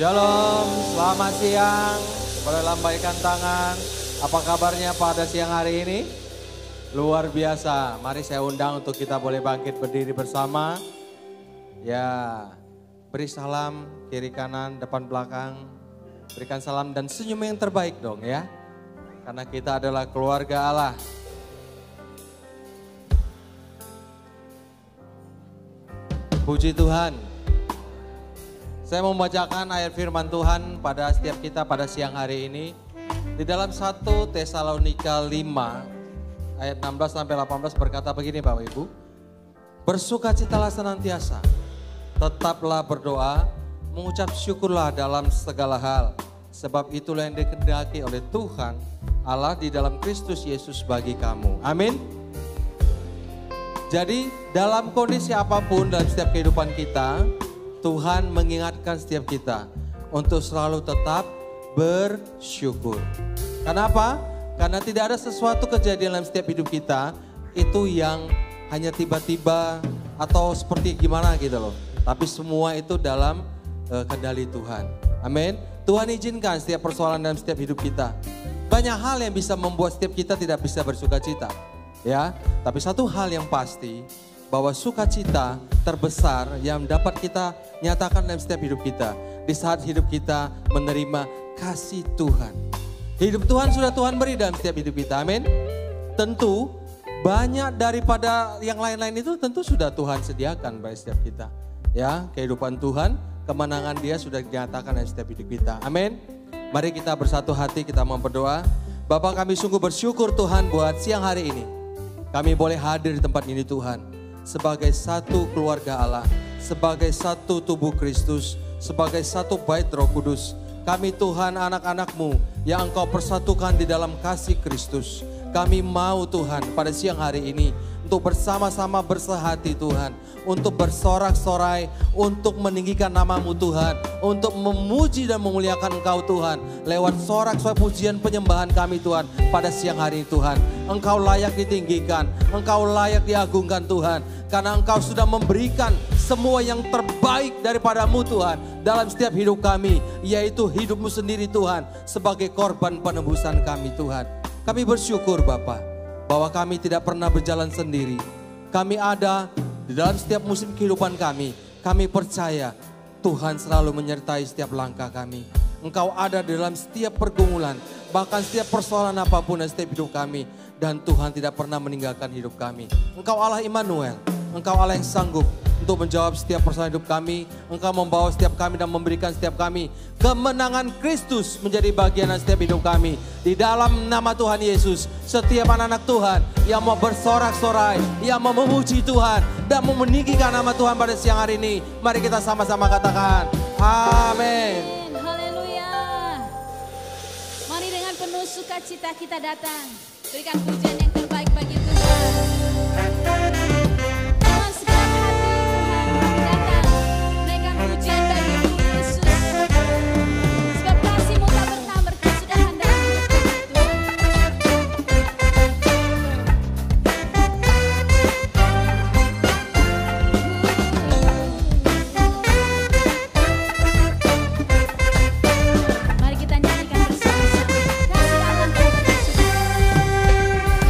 Shalom, selamat siang. Boleh lambaikan tangan. Apa kabarnya pada siang hari ini? Luar biasa. Mari saya undang untuk kita boleh bangkit berdiri bersama. Ya, beri salam kiri kanan, depan belakang. Berikan salam dan senyum yang terbaik dong ya. Karena kita adalah keluarga Allah. Puji Tuhan. Saya membacakan ayat firman Tuhan pada setiap kita pada siang hari ini. Di dalam 1 Tesalonika 5 ayat 16 sampai 18 berkata begini Bapak Ibu. Bersukacitalah senantiasa, tetaplah berdoa, mengucap syukurlah dalam segala hal. Sebab itulah yang dikehendaki oleh Tuhan Allah di dalam Kristus Yesus bagi kamu. Amin. Jadi dalam kondisi apapun dalam setiap kehidupan kita, Tuhan mengingatkan setiap kita untuk selalu tetap bersyukur. Kenapa? Karena tidak ada sesuatu kejadian dalam setiap hidup kita itu yang hanya tiba-tiba atau seperti gimana gitu loh. Tapi semua itu dalam kendali Tuhan. Amin. Tuhan izinkan setiap persoalan dalam setiap hidup kita. Banyak hal yang bisa membuat setiap kita tidak bisa bersukacita. Ya, tapi satu hal yang pasti bahwa sukacita terbesar yang dapat kita nyatakan dalam setiap hidup kita. Di saat hidup kita menerima kasih Tuhan. Hidup Tuhan sudah Tuhan beri dalam setiap hidup kita, amin. Tentu banyak daripada yang lain-lain itu tentu sudah Tuhan sediakan bagi setiap kita. Ya, kehidupan Tuhan, kemenangan Dia sudah dinyatakan dalam setiap hidup kita, amin. Mari kita bersatu hati, kita mau berdoa. Bapa, kami sungguh bersyukur Tuhan buat siang hari ini. Kami boleh hadir di tempat ini Tuhan. Sebagai satu keluarga Allah, sebagai satu tubuh Kristus, sebagai satu bait Roh Kudus. Kami Tuhan anak-anak-Mu yang Engkau persatukan di dalam kasih Kristus. Kami mau Tuhan pada siang hari ini untuk bersama-sama bersehati Tuhan. Untuk bersorak-sorai, untuk meninggikan nama-Mu Tuhan. Untuk memuji dan memuliakan Engkau Tuhan. Lewat sorak-sorai pujian penyembahan kami Tuhan pada siang hari ini Tuhan. Engkau layak ditinggikan, Engkau layak diagungkan Tuhan. Karena Engkau sudah memberikan semua yang terbaik daripada-Mu Tuhan. Dalam setiap hidup kami, yaitu hidup-Mu sendiri Tuhan. Sebagai korban penebusan kami Tuhan. Kami bersyukur Bapa, bahwa kami tidak pernah berjalan sendiri. Kami ada di dalam setiap musim kehidupan kami. Kami percaya Tuhan selalu menyertai setiap langkah kami. Engkau ada di dalam setiap pergumulan, bahkan setiap persoalan apapun dalam setiap hidup kami. Dan Tuhan tidak pernah meninggalkan hidup kami. Engkau Allah Immanuel, Engkau Allah yang sanggup untuk menjawab setiap persoalan hidup kami. Engkau membawa setiap kami dan memberikan setiap kami kemenangan Kristus menjadi bagian dari setiap hidup kami. Di dalam nama Tuhan Yesus, setiap anak-anak Tuhan yang mau bersorak-sorai, yang mau memuji Tuhan dan mau meninggikan nama Tuhan pada siang hari ini, mari kita sama-sama katakan amin. Haleluya. Mari dengan penuh sukacita kita datang, berikan pujian yang terbaik bagi Tuhan. Dengan segala hati Tuhan kami datang, naikkan pujian bagi Yesus. Sebab kasih-Mu tak pernah berkesudahan dalam hidup kami Tuhan. Mari kita nyanyikan bersama-sama. Kasih Allah yang berkesudahan.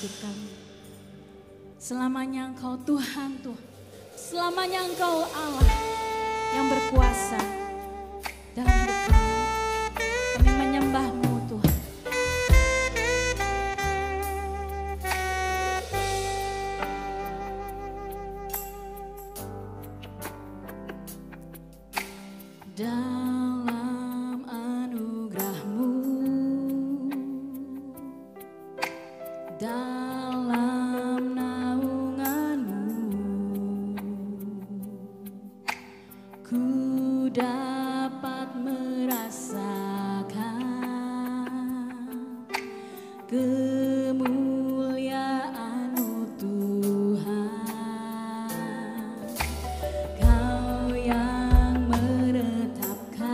hidup kami. Selamanya Engkau Tuhan, selamanya Engkau Allah yang berkuasa dalam hidup kami. Kami menyembah-Mu Tuhan. Dalam anugerah-Mu, dalam naungan-Mu, ku dapat merasakan kemuliaan-Mu Tuhan. Kau yang menetapkan,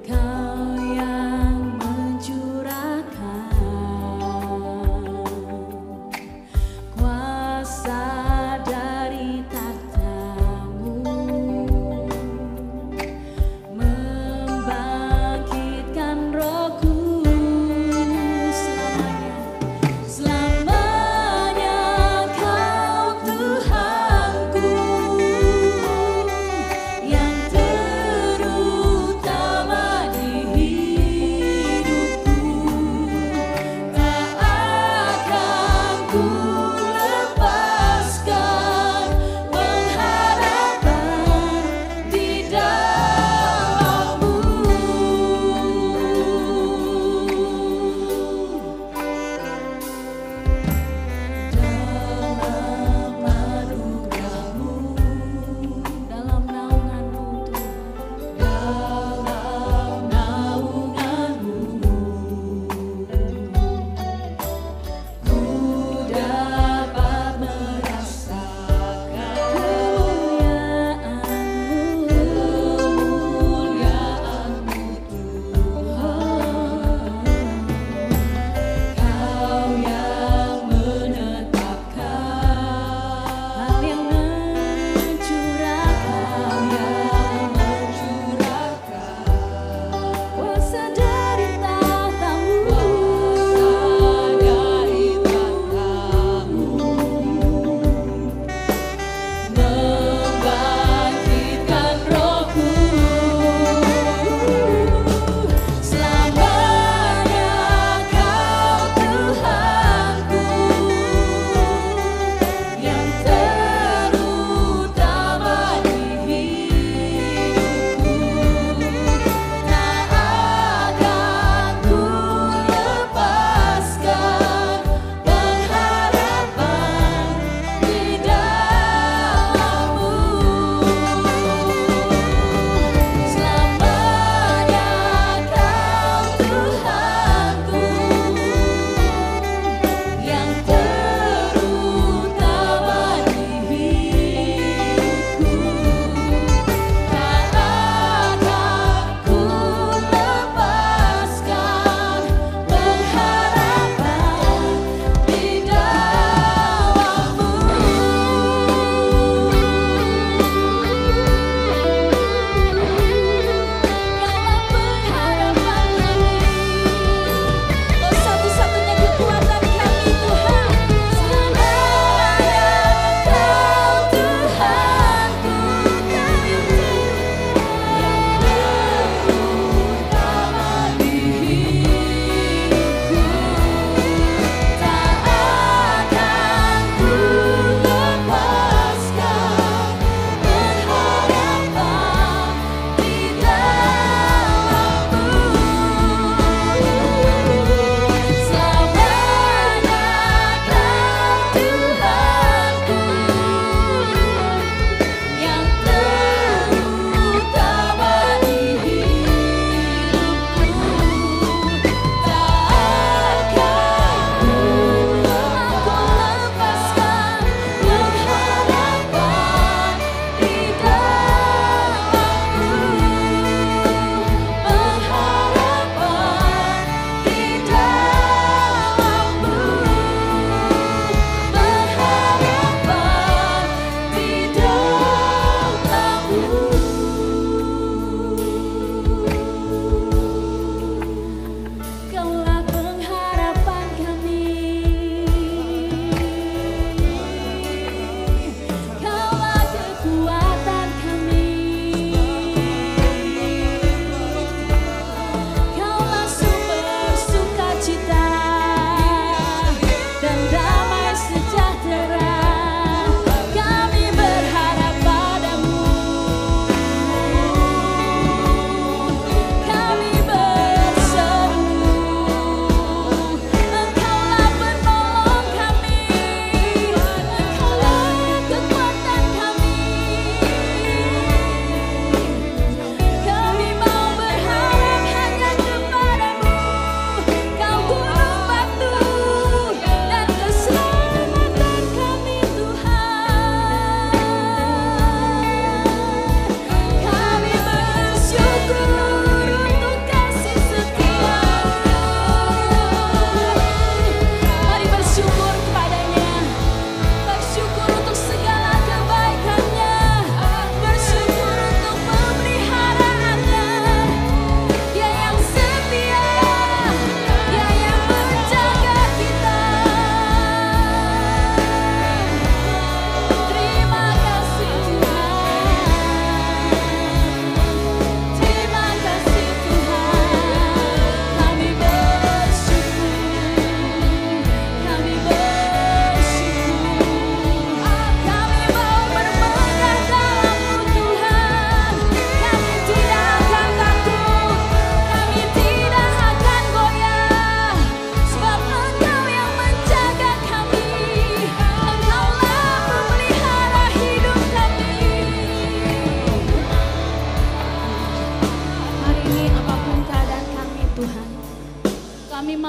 Kau yang mencurahkan kuasa dari tahta-Mu, membangkitkan Roh-Ku. Selamanya Kau Tuhanku, yang terutama di hidupku. Tak akan ku lepaskan pengharapan di dalam-Mu. Dalam anugerah-Mu, dalam naungan-Mu Tuhan, dalam naungan-Mu, ku dapat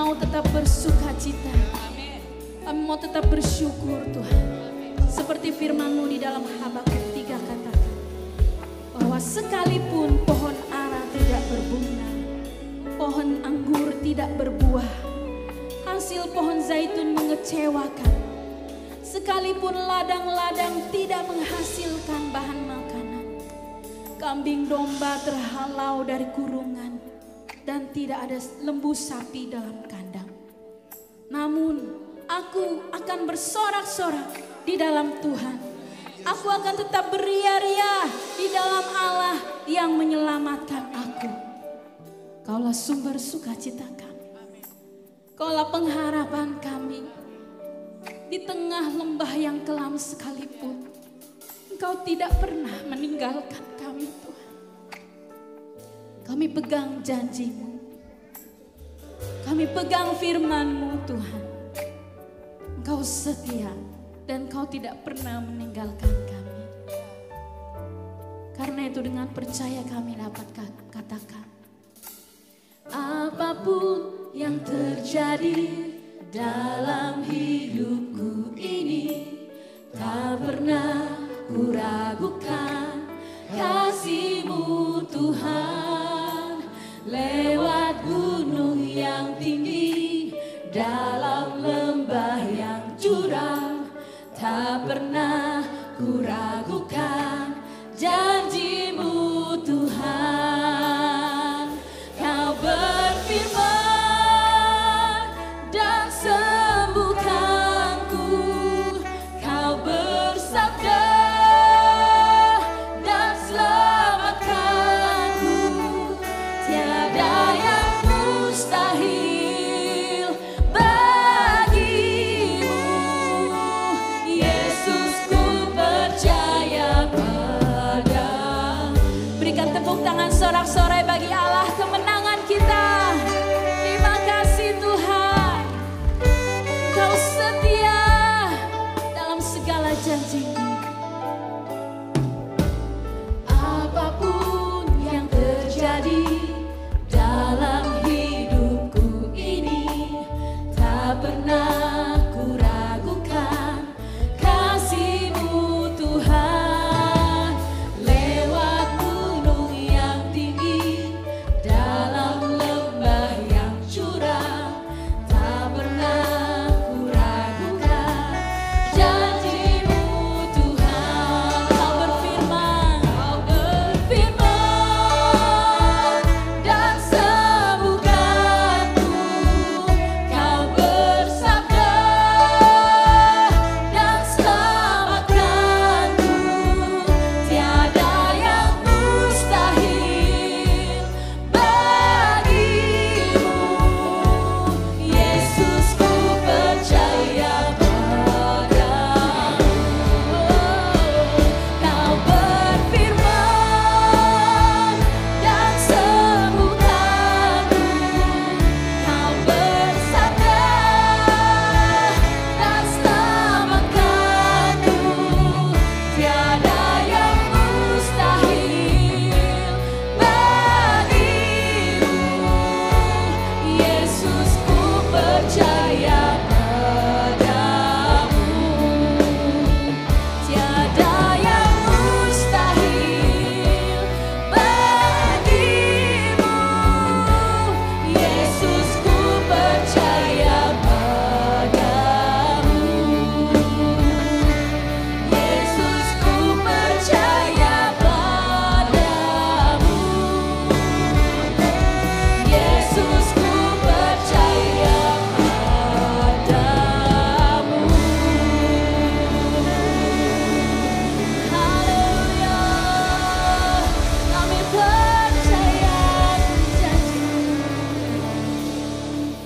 mau tetap bersuka cita. Kami mau tetap bersyukur Tuhan. Seperti firman-Mu di dalam Habakuk 3 katakan, bahwa sekalipun pohon ara tidak berbunga, pohon anggur tidak berbuah, hasil pohon zaitun mengecewakan, sekalipun ladang-ladang tidak menghasilkan bahan makanan, kambing domba terhalau dari kurungan, dan tidak ada lembu sapi dalam kandang. Namun aku akan bersorak-sorak di dalam Tuhan. Aku akan tetap beria-ria di dalam Allah yang menyelamatkan aku. Kaulah sumber sukacita kami. Kaulah pengharapan kami. Di tengah lembah yang kelam sekalipun, Engkau tidak pernah meninggalkan kami Tuhan. Kami pegang janji-Mu. Kami pegang firman-Mu Tuhan. Engkau setia dan Engkau tidak pernah meninggalkan kami. Karena itu dengan percaya kami dapat katakan, apapun yang terjadi dalam hidupku ini, tak pernah ku ragukan kasih-Mu Tuhan. Lewat gunung yang tinggi, dalam lembah yang curam, tak pernah ku ragukan janji-Mu Tuhan. Kau berfirman dan sembuhkanku, Kau bersabda dan selamatkanku. Tiada yang mustahil bagimu, Yesus, ku percaya padamu. Berikan tepuk tangan sorak-sorai bagi Allah kemenangan kita. Terima kasih Tuhan, Engkau setia dalam segala janji-Mu. Apapun yang terjadi dalam hidupku ini, tak pernah ku ragukan kasih-Mu Tuhan. Lewat gunung yang tinggi, dalam lembah yang curam, tak pernah ku ragukan janji-Mu Tuhan. Kau berfirman dan sembuhkanku, Kau bersabda dan selamatkanku. Tiada yang mustahil bagimu, Yesus, ku percaya padamu. Kau berfirman dan sembuhkanku, Kau bersabda dan selamatkanku. Tiada yang mustahil bagimu, Yesus, ku percaya padamu. Tiada yang mustahil bagimu, Yesus, ku percaya padamu. Yesus, ku percaya padamu. Yesus, ku percaya padamu. Haleluya, kami percaya janji-Mu.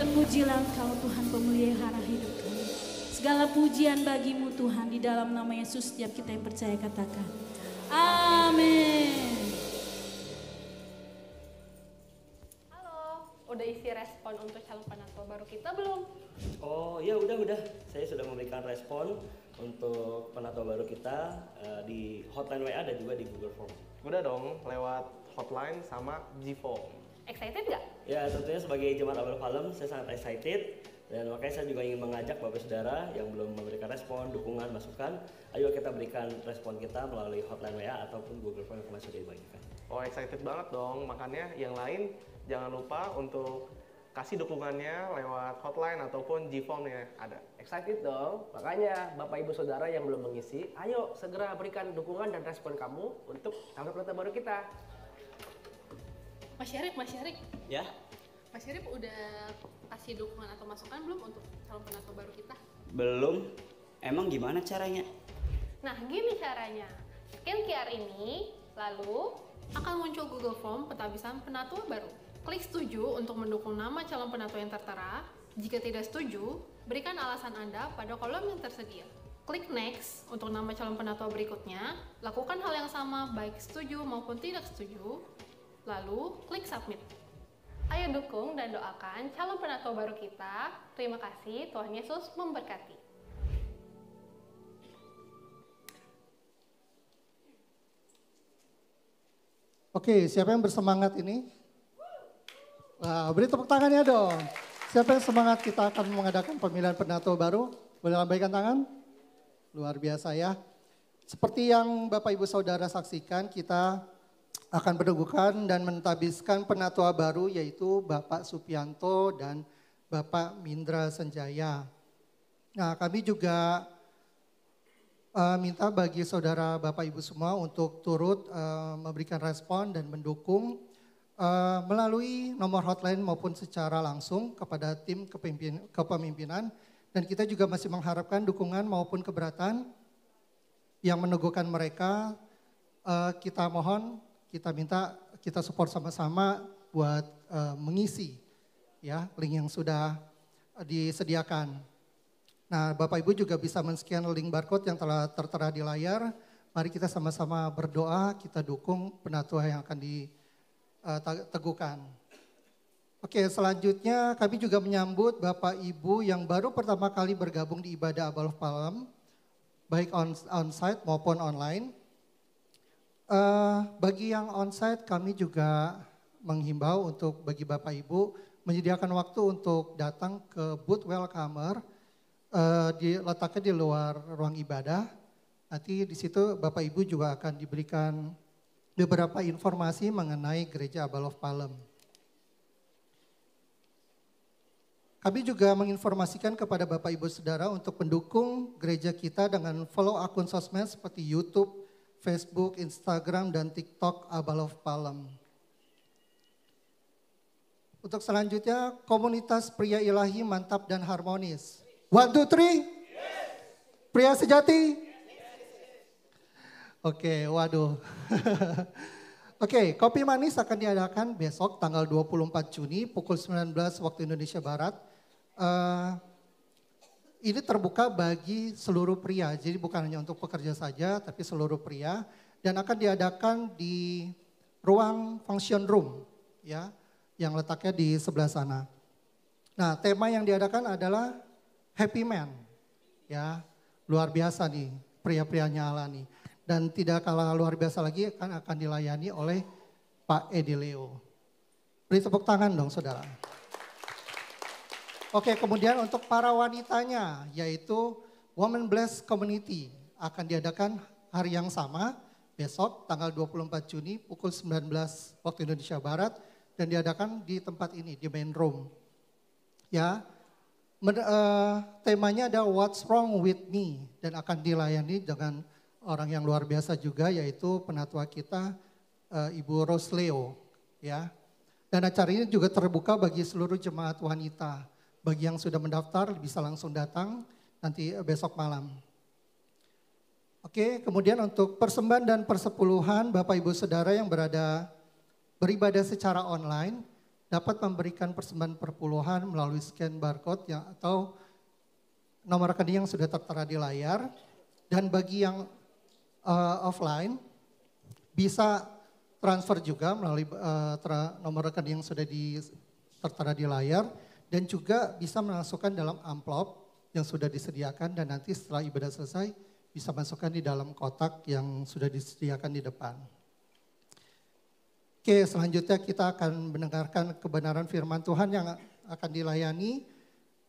Terpujilah Engkau Tuhan, pemelihara hidup kami. Segala pujian bagi-Mu Tuhan, di dalam nama Yesus setiap kita yang percaya katakan amin. Halo, udah isi respon untuk calon penatua baru kita belum? Oh ya udah. Saya sudah memberikan respon untuk penatua baru kita di hotline WA dan juga di Google Form. Udah dong, lewat hotline sama G-Form. Excited nggak? Ya tentunya sebagai jemaat Abal Palem saya sangat excited dan makanya saya juga ingin mengajak Bapak Saudara yang belum memberikan respon, dukungan, masukan, ayo kita berikan respon kita melalui hotline WA ataupun Google Form yang sudah dibagikan. Oh excited banget dong, makanya yang lain jangan lupa untuk kasih dukungannya lewat hotline ataupun G-Form yang ada. Excited dong, makanya Bapak Ibu Saudara yang belum mengisi, ayo segera berikan dukungan dan respon kamu untuk calon penatua baru kita. Mas Syarif, Ya, Mas Syarif udah kasih dukungan atau masukan belum untuk calon penatua baru kita? belum. Emang gimana caranya? Nah, gini caranya. Scan QR ini, lalu akan muncul Google Form pentabisan penatua baru. Klik setuju untuk mendukung nama calon penatua yang tertera. Jika tidak setuju, berikan alasan Anda pada kolom yang tersedia. Klik next untuk nama calon penatua berikutnya. Lakukan hal yang sama baik setuju maupun tidak setuju. Lalu klik submit. Ayo dukung dan doakan calon penatua baru kita. Terima kasih, Tuhan Yesus memberkati. Oke, siapa yang bersemangat ini? Wah, beri tepuk tangannya dong. Siapa yang semangat kita akan mengadakan pemilihan penatua baru? Boleh lambaikan tangan? Luar biasa ya. Seperti yang Bapak Ibu Saudara saksikan, kita akan berdukukan dan mentabiskan penatua baru yaitu Bapak Supianto dan Bapak Mindra Senjaya. Nah, kami juga minta bagi saudara Bapak Ibu semua untuk turut memberikan respon dan mendukung melalui nomor hotline maupun secara langsung kepada tim kepemimpinan. Dan kita juga masih mengharapkan dukungan maupun keberatan yang meneguhkan mereka. Kita mohon, kita minta, kita support sama-sama buat mengisi ya link yang sudah disediakan. Nah, Bapak Ibu juga bisa men-scan link barcode yang telah tertera di layar. Mari kita sama-sama berdoa, kita dukung penatua yang akan diteguhkan. Oke, selanjutnya kami juga menyambut Bapak Ibu yang baru pertama kali bergabung di ibadah Abal Palem, baik on-site maupun online. Bagi yang on-site kami juga menghimbau untuk bagi Bapak Ibu menyediakan waktu untuk datang ke booth welcomer. Letaknya di luar ruang ibadah. Nanti di situ Bapak Ibu juga akan diberikan beberapa informasi mengenai Gereja Abal of Palem. Kami juga menginformasikan kepada Bapak Ibu Saudara untuk mendukung gereja kita dengan follow akun sosmed seperti YouTube, Facebook, Instagram, dan TikTok Abal of Palem. Untuk selanjutnya, komunitas pria ilahi mantap dan harmonis. 1, 2, 3. Pria sejati. Oke, waduh. Oke, kopi manis akan diadakan besok tanggal 24 Juni pukul 19 waktu Indonesia Barat. Ini terbuka bagi seluruh pria, jadi bukan hanya untuk pekerja saja, tapi seluruh pria. Dan akan diadakan di ruang function room, ya, yang letaknya di sebelah sana. Nah, tema yang diadakan adalah Happy Man, ya, luar biasa nih pria-pria nyala nih. Dan tidak kalah luar biasa lagi akan dilayani oleh Pak Edi Leo. Beri tepuk tangan dong saudara. Oke, kemudian untuk para wanitanya yaitu Women Bless Community akan diadakan hari yang sama besok tanggal 24 Juni pukul 19 waktu Indonesia Barat dan diadakan di tempat ini di main room. Ya. Temanya ada What's Wrong With Me dan akan dilayani dengan orang yang luar biasa juga yaitu penatua kita Ibu Rosleo ya. Dan acara ini juga terbuka bagi seluruh jemaat wanita. Bagi yang sudah mendaftar bisa langsung datang nanti besok malam. Oke, kemudian untuk persembahan dan persepuluhan Bapak Ibu Saudara yang beribadah secara online dapat memberikan persembahan perpuluhan melalui scan barcode atau nomor rekening yang sudah tertera di layar. Dan bagi yang offline bisa transfer juga melalui nomor rekening yang sudah tertera di layar. Dan juga bisa memasukkan dalam amplop yang sudah disediakan dan nanti setelah ibadah selesai bisa masukkan di dalam kotak yang sudah disediakan di depan. Oke, selanjutnya kita akan mendengarkan kebenaran firman Tuhan yang akan dilayani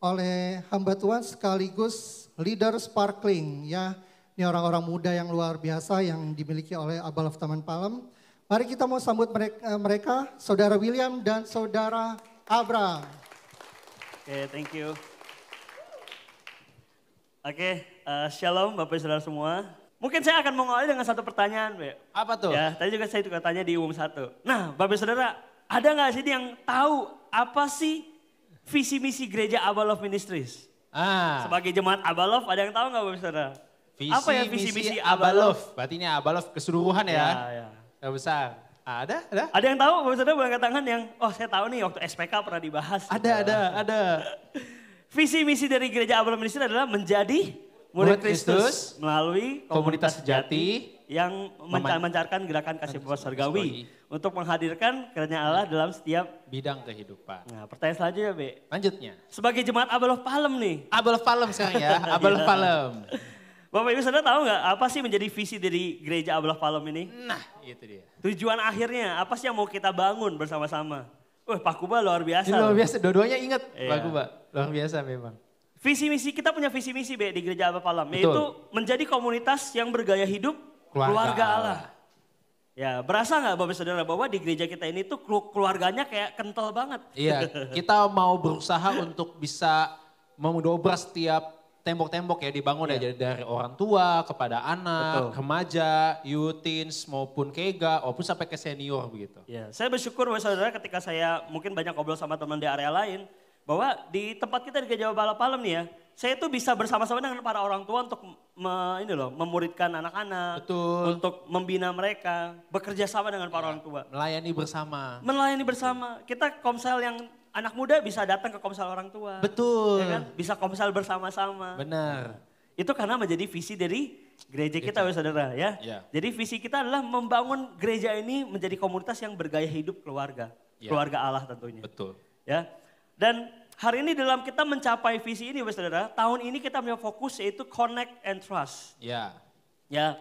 oleh hamba Tuhan sekaligus leader Sparkling ya. Ini orang-orang muda yang luar biasa yang dimiliki oleh Abal of Taman Palem. Mari kita mau sambut mereka, Saudara William dan Saudara Abraham. Oke, thank you. Oke, shalom Bapak Saudara semua. Mungkin saya akan mengawali dengan satu pertanyaan, Be. Apa tuh? Ya, tadi juga saya juga tanya di umum 1. Nah, Bapak Saudara, ada nggak sih yang tahu apa sih visi misi gereja Abal of Ministries? Sebagai jemaat Abal of, ada yang tahu nggak Bapak Saudara? Apa ya visi misi Abal of? Berarti ini Abal of keseluruhan ya. Ya. Yang besar. Ada? Ada yang tahu Bapak Saudara boleh angkat tangan yang, oh saya tahu nih waktu SPK pernah dibahas. Ada. Visi misi dari gereja Abal of Ministries adalah menjadi murid Kristus melalui komunitas sejati yang mencarkan gerakan kasih Bapa Surgawi untuk menghadirkan kerajaan Allah dalam setiap bidang kehidupan. Nah, pertanyaan selanjutnya, Be. Lanjutnya. Sebagai jemaat Abal of Palem nih. Abal of Palem sekarang ya, Abal of Palem. Bapak Ibu Saudara tahu nggak apa sih menjadi visi dari gereja Abal of Palem ini? Nah, itu dia. Tujuan akhirnya apa sih yang mau kita bangun bersama-sama? Pak Kuba luar biasa. Ini luar biasa, dua-duanya ingat Iya. Pak Kuba. Luar biasa memang. Visi misi, kita punya visi misi Be di gereja Abal Palem, yaitu menjadi komunitas yang bergaya hidup keluarga Allah. Ya, berasa nggak Bapak Saudara bahwa di gereja kita ini tuh keluarganya kayak kental banget. Iya, kita mau berusaha untuk bisa mendobrak setiap tembok-tembok ya dibangun ya, jadi dari orang tua kepada anak, remaja, youth, teens maupun kega, maupun sampai ke senior begitu. Ya, saya bersyukur Bapak Saudara ketika saya mungkin banyak ngobrol sama teman di area lain, bahwa di tempat kita di gereja Abal Palem nih ya, saya tuh bisa bersama-sama dengan para orang tua untuk memuridkan anak-anak, untuk membina mereka, bekerja sama dengan para orang tua. Melayani bersama. Melayani bersama. Kita komsel yang anak muda bisa datang ke komsel orang tua. Betul. Ya kan? Bisa komsel bersama-sama. Benar. Itu karena menjadi visi dari gereja kita, Saudara ya. Jadi visi kita adalah membangun gereja ini menjadi komunitas yang bergaya hidup keluarga. Keluarga Allah tentunya. Betul. Ya. Dan hari ini dalam kita mencapai visi ini, Saudara, tahun ini kita punya fokus yaitu connect and trust. Ya. Ya.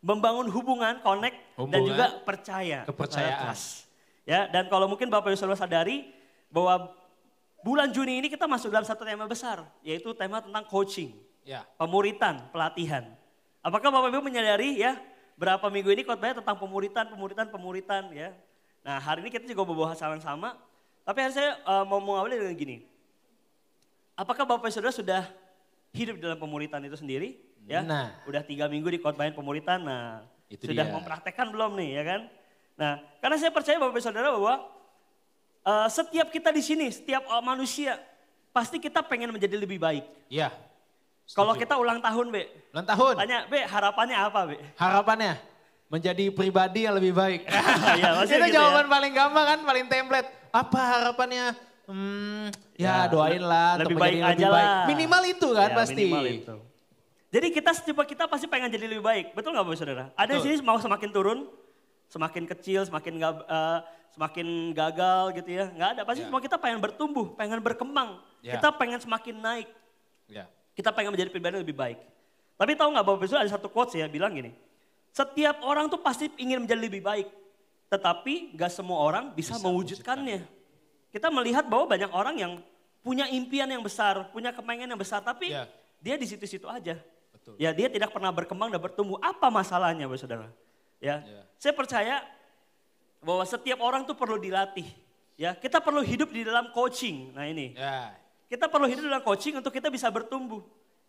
Membangun hubungan, connect dan juga percaya. Kepercayaan. Ya, dan kalau mungkin Bapak Ibu Saudara sadari bahwa bulan Juni ini kita masuk dalam satu tema besar, yaitu tema tentang coaching. Ya. Pemuritan, pelatihan. Apakah Bapak Ibu menyadari ya, berapa minggu ini khotbahnya tentang pemuritan ya. Nah, hari ini kita juga membahas hal yang sama, tapi hari saya mau mengawali dengan gini. Apakah Bapak Saudara sudah hidup dalam pemuritan itu sendiri? Ya, udah 3 minggu di khotbahin pemuritan, nah itu sudah mempraktekkan belum nih ya kan? Nah, karena saya percaya Bapak Saudara bahwa setiap kita di sini, setiap manusia, pasti kita pengen menjadi lebih baik. Iya. Kalau kita ulang tahun, Be. Ulang tahun. Tanya, Be, harapannya apa, Be? Harapannya menjadi pribadi yang lebih baik. Ya, itu gitu jawaban paling gampang kan, paling template. Apa harapannya? Ya doainlah lebih baik aja lebih lah. baik. Minimal itu kan ya, pasti. Minimal itu. Jadi kita pasti pengen jadi lebih baik. Betul nggak Bapak Saudara? Ada di sini mau semakin turun, semakin kecil, semakin gagal gitu ya. Nggak ada, pasti semua kita pengen bertumbuh, pengen berkembang. Kita pengen semakin naik. Kita pengen menjadi pribadi yang lebih baik. Tapi tahu nggak Bapak Saudara, ada satu quotes ya bilang gini. Setiap orang tuh pasti ingin menjadi lebih baik. Tetapi nggak semua orang bisa mewujudkannya. Kita melihat bahwa banyak orang yang punya impian yang besar, punya kepengen yang besar, tapi dia di situ-situ aja. Betul. Ya, dia tidak pernah berkembang dan bertumbuh. Apa masalahnya, Bapak Saudara? Ya, saya percaya bahwa setiap orang tuh perlu dilatih. Ya, kita perlu hidup di dalam coaching. Nah ini, kita perlu hidup dalam coaching untuk kita bisa bertumbuh.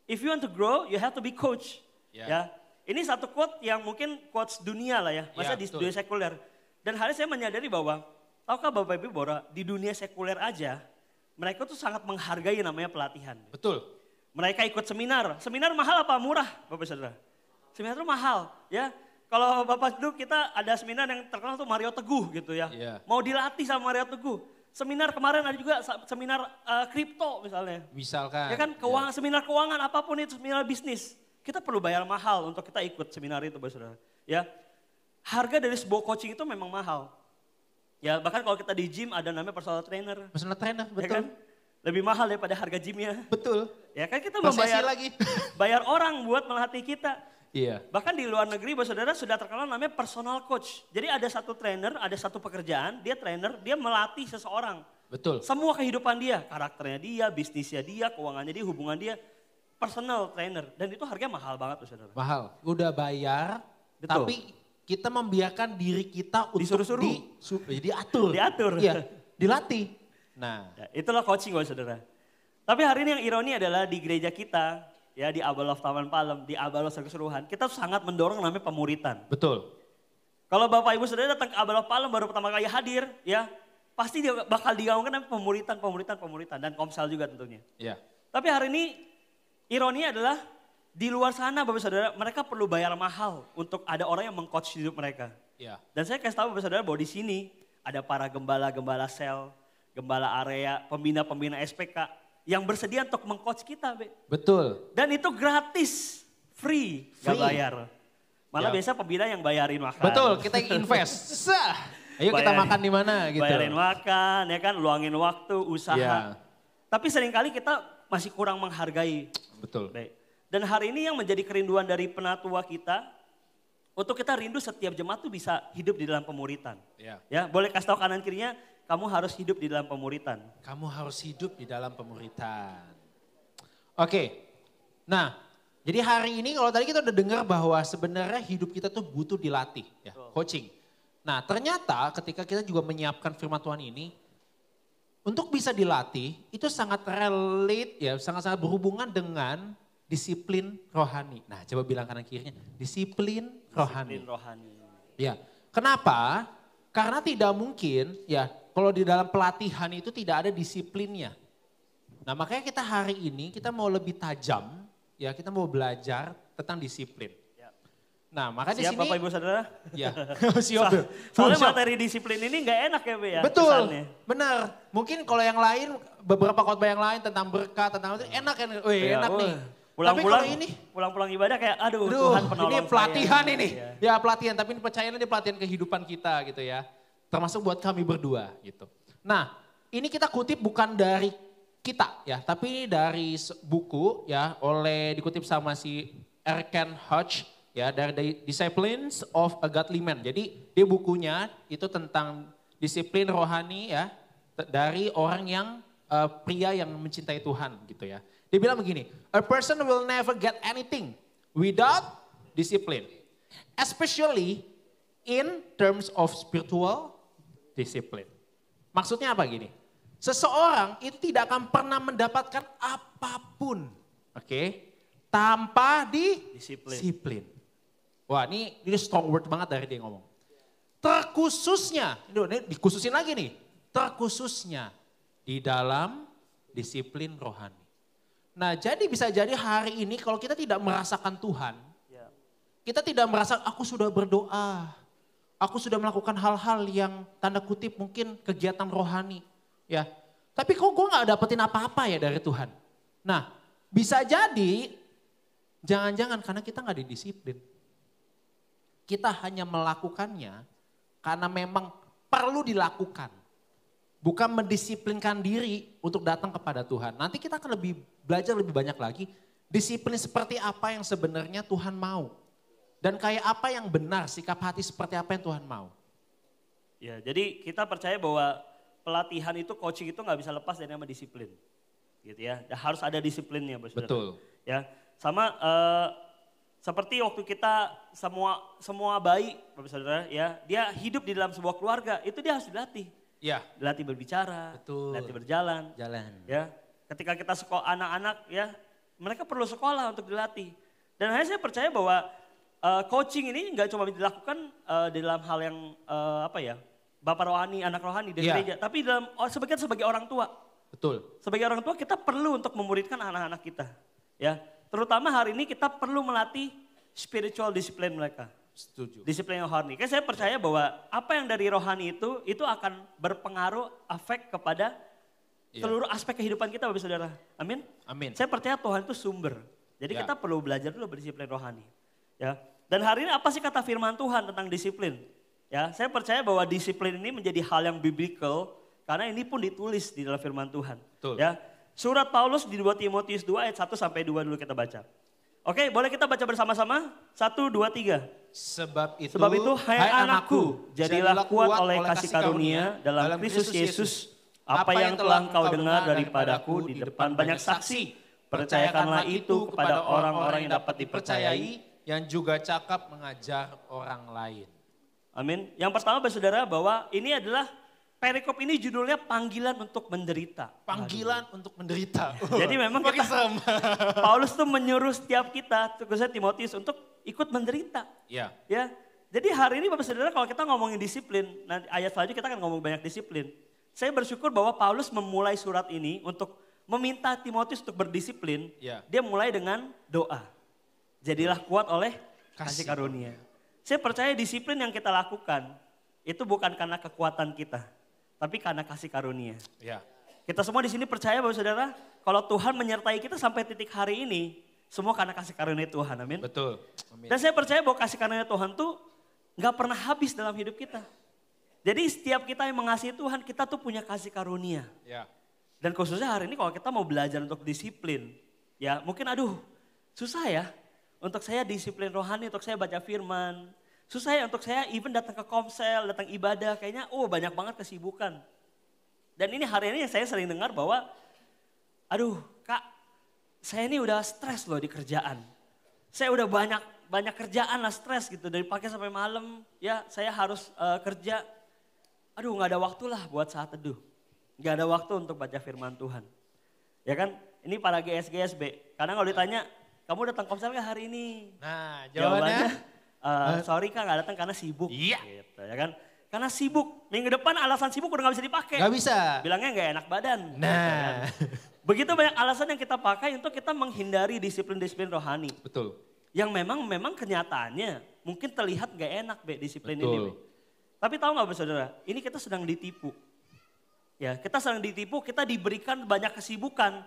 If you want to grow, you have to be coach. Ya, ini satu quote yang mungkin quotes dunia lah ya, masa di dunia sekuler. Dan hari saya menyadari bahwa tahukah Bapak Ibu bahwa di dunia sekuler aja, mereka tuh sangat menghargai namanya pelatihan. Betul. Mereka ikut seminar. Seminar mahal apa murah, Bapak Saudara? Seminar itu mahal, ya. Kalau Bapak dulu kita ada seminar yang terkenal tuh Mario Teguh gitu ya. Mau dilatih sama Mario Teguh. Seminar kemarin ada juga seminar kripto misalnya. Misalkan. Ya kan, seminar keuangan apapun itu, seminar bisnis. Kita perlu bayar mahal untuk kita ikut seminar itu, Bapak Saudara. Ya. Harga dari sebuah coaching itu memang mahal. Ya, bahkan kalau kita di gym ada namanya personal trainer. Personal trainer, betul. Ya kan? Lebih mahal daripada harga gymnya. Betul. Ya kan kita membayar bayar orang buat melatih kita. Iya. Bahkan di luar negeri, saudara sudah terkenal namanya personal coach. Jadi ada satu trainer, ada satu pekerjaan, dia trainer, dia melatih seseorang. Betul. Semua kehidupan dia, karakternya dia, bisnisnya dia, keuangannya dia, hubungan dia, personal trainer. Dan itu harganya mahal banget, saudara. Mahal. Udah bayar, Betul. tapi kita membiarkan diri kita untuk Disuruh-suruh. diatur. Diatur. Iya, dilatih. Nah, Ya, itulah coaching, saudara. Tapi hari ini yang ironi adalah di gereja kita, ya di Abalof Taman Palem, di Abalof secara keseluruhan, kita sangat mendorong namanya pemuritan. betul. Kalau Bapak Ibu Saudara datang ke Abalof Palem baru pertama kali hadir, ya pasti dia bakal digaungkan namanya pemuritan, dan komsel juga tentunya. Iya. Tapi hari ini ironi adalah di luar sana Bapak Saudara, mereka perlu bayar mahal untuk ada orang yang mengcoach hidup mereka. Iya. Dan saya kasih tahu Bapak Saudara bahwa di sini ada para gembala-gembala sel, gembala area, pembina-pembina SPK yang bersedia untuk mengcoach kita, Be. Betul. Dan itu gratis, free, gak Free. bayar. Malah Ya. biasa pembina yang bayarin makan. Betul, kita invest. Sah. Ayo kita Bayarin- makan di mana gitu. Bayarin makan, ya kan, luangin waktu, usaha. Iya. Tapi seringkali kita masih kurang menghargai. Betul. Baik. Dan hari ini yang menjadi kerinduan dari penatua kita, untuk kita rindu setiap jemaat tuh bisa hidup di dalam pemuritan. Iya. Ya, boleh kasih tahu kanan kirinya, kamu harus hidup di dalam pemuritan. Kamu harus hidup di dalam pemuritan. Oke. Nah, jadi hari ini kalau tadi kita udah dengar bahwa sebenarnya hidup kita tuh butuh dilatih, ya, coaching. Nah, ternyata ketika kita juga menyiapkan firman Tuhan ini, untuk bisa dilatih itu sangat relate ya, sangat-sangat berhubungan dengan disiplin rohani. Nah, coba bilang kanan kirinya, disiplin rohani. Disiplin rohani. Ya, kenapa? Karena tidak mungkin ya kalau di dalam pelatihan itu tidak ada disiplinnya. Nah makanya kita hari ini kita mau lebih tajam, ya kita mau belajar tentang disiplin. Ya. Nah makanya di Siap sini, Bapak Ibu Saudara? ya siap. Soalnya Siap. materi disiplin ini nggak enak ya Be ya? Betul, kesannya. benar. Mungkin kalau yang lain, beberapa khotbah yang lain tentang berkat, tentang itu enak kan? Iya, Enak nih. Tapi Pulang-pulang, kalau ini, pulang-pulang ibadah kayak aduh, aduh, Tuhan penolong ini pelatihan saya. ini. Iya. Ya pelatihan, tapi ini percayalah ini pelatihan kehidupan kita gitu ya. Termasuk buat kami berdua gitu. Nah ini kita kutip bukan dari kita ya, tapi ini dari buku ya, dikutip sama si Erken Hodge ya, dari The Disciplines of a Godly Man. Jadi dia bukunya itu tentang disiplin rohani ya, dari orang yang pria yang mencintai Tuhan gitu ya. Dia bilang begini, a person will never get anything without discipline. Especially in terms of spiritual discipline. Maksudnya apa gini? Seseorang itu tidak akan pernah mendapatkan apapun, oke, tanpa disiplin. Wah ini strong word banget dari dia ngomong. Terkhususnya, ini dikhususin lagi nih, terkhususnya di dalam disiplin rohani. Nah jadi bisa jadi hari ini kalau kita tidak merasakan Tuhan, kita tidak merasa aku sudah berdoa, aku sudah melakukan hal-hal yang tanda kutip mungkin kegiatan rohani. Ya, tapi kok gue gak dapetin apa-apa ya dari Tuhan. Nah bisa jadi jangan-jangan karena kita gak didisiplin. Kita hanya melakukannya karena memang perlu dilakukan. Bukan mendisiplinkan diri untuk datang kepada Tuhan. Nanti kita akan belajar lebih banyak lagi. Disiplin seperti apa yang sebenarnya Tuhan mau. Dan kayak apa yang benar, sikap hati seperti apa yang Tuhan mau. Ya, jadi kita percaya bahwa pelatihan itu, coaching itu nggak bisa lepas dari nama disiplin. Gitu ya, harus ada disiplinnya. Saudara. Betul. Ya, sama seperti waktu kita semua bayi, Bapak Saudara, ya, dia hidup di dalam sebuah keluarga, itu dia harus dilatih. Ya. Dilatih berbicara, Betul. dilatih berjalan. Ya, ketika kita sekolah anak-anak ya, mereka perlu sekolah untuk dilatih. Dan akhirnya saya percaya bahwa coaching ini nggak cuma dilakukan dalam hal yang bapak rohani, anak rohani di gereja, tapi dalam sebagai orang tua. Betul. Sebagai orang tua kita perlu untuk memuridkan anak-anak kita, ya. Terutama hari ini kita perlu melatih spiritual discipline mereka. Setuju. Disiplin yang rohani. Karena saya percaya bahwa apa yang dari rohani itu akan berpengaruh, efek kepada seluruh aspek kehidupan kita, Bapak Saudara. Amin. Amin. Saya percaya Tuhan itu sumber. Jadi kita perlu belajar dulu berdisiplin rohani. Ya. Dan hari ini apa sih kata firman Tuhan tentang disiplin? Ya, saya percaya bahwa disiplin ini menjadi hal yang biblical karena ini pun ditulis di dalam firman Tuhan. Betul. Ya. Surat Paulus di 2 Timotius 2 ayat 1 sampai 2 dulu kita baca. Oke, boleh kita baca bersama-sama? 1, 2, 3. Sebab itu, hai anakku, jadilah kuat oleh kasih karunia dalam Kristus Yesus. Apa yang telah engkau dengar daripadaku di depan banyak saksi, percayakanlah itu kepada orang-orang yang dapat dipercayai, yang juga cakap mengajar orang lain. Amin. Yang pertama saudara bahwa ini adalah perikop ini judulnya panggilan untuk menderita. Panggilan untuk menderita. Jadi memang kita, Paulus tuh menyuruh setiap kita, khususnya Timotius untuk ikut menderita. Ya. Ya. Jadi hari ini Bapak Saudara kalau kita ngomongin disiplin, nanti ayat selanjutnya kita akan ngomong banyak disiplin. Saya bersyukur bahwa Paulus memulai surat ini untuk meminta Timotius untuk berdisiplin. Ya. Dia mulai dengan doa. Jadilah kuat oleh kasih karunia. Saya percaya disiplin yang kita lakukan itu bukan karena kekuatan kita, tapi karena kasih karunia. Ya. Kita semua di sini percaya Bapak Saudara, kalau Tuhan menyertai kita sampai titik hari ini, semua karena kasih karunia Tuhan, amin. Betul. Amin. Dan saya percaya bahwa kasih karunia Tuhan tuh gak pernah habis dalam hidup kita. Jadi setiap kita yang mengasihi Tuhan, kita tuh punya kasih karunia. Ya. Dan khususnya hari ini kalau kita mau belajar untuk disiplin, ya mungkin susah ya. Untuk saya disiplin rohani, untuk saya baca firman. Susah ya untuk saya even datang ke komsel, datang ibadah, kayaknya banyak banget kesibukan. Dan ini hari ini yang saya sering dengar bahwa, Kak, saya ini udah stres loh di kerjaan. Saya udah banyak kerjaan lah, stres gitu, dari pagi sampai malam, ya saya harus kerja. Gak ada waktu lah buat saat teduh. Gak ada waktu untuk baca firman Tuhan. Ya kan, ini para GSB, karena kalau ditanya, kamu datang komsel gak hari ini? Nah, jawabannya? Sorry Kak gak datang karena sibuk. Iya. Gitu, ya kan? Karena sibuk. Minggu depan alasan sibuk udah gak bisa dipakai. Gak bisa. Bilangnya gak enak badan. Nah. Gitu kan? Begitu banyak alasan yang kita pakai untuk kita menghindari disiplin-disiplin rohani. Betul. Yang memang kenyataannya mungkin terlihat gak enak disiplin Betul. ini. Tapi tahu gak saudara, ini kita sedang ditipu. Ya, kita sedang ditipu, kita diberikan banyak kesibukan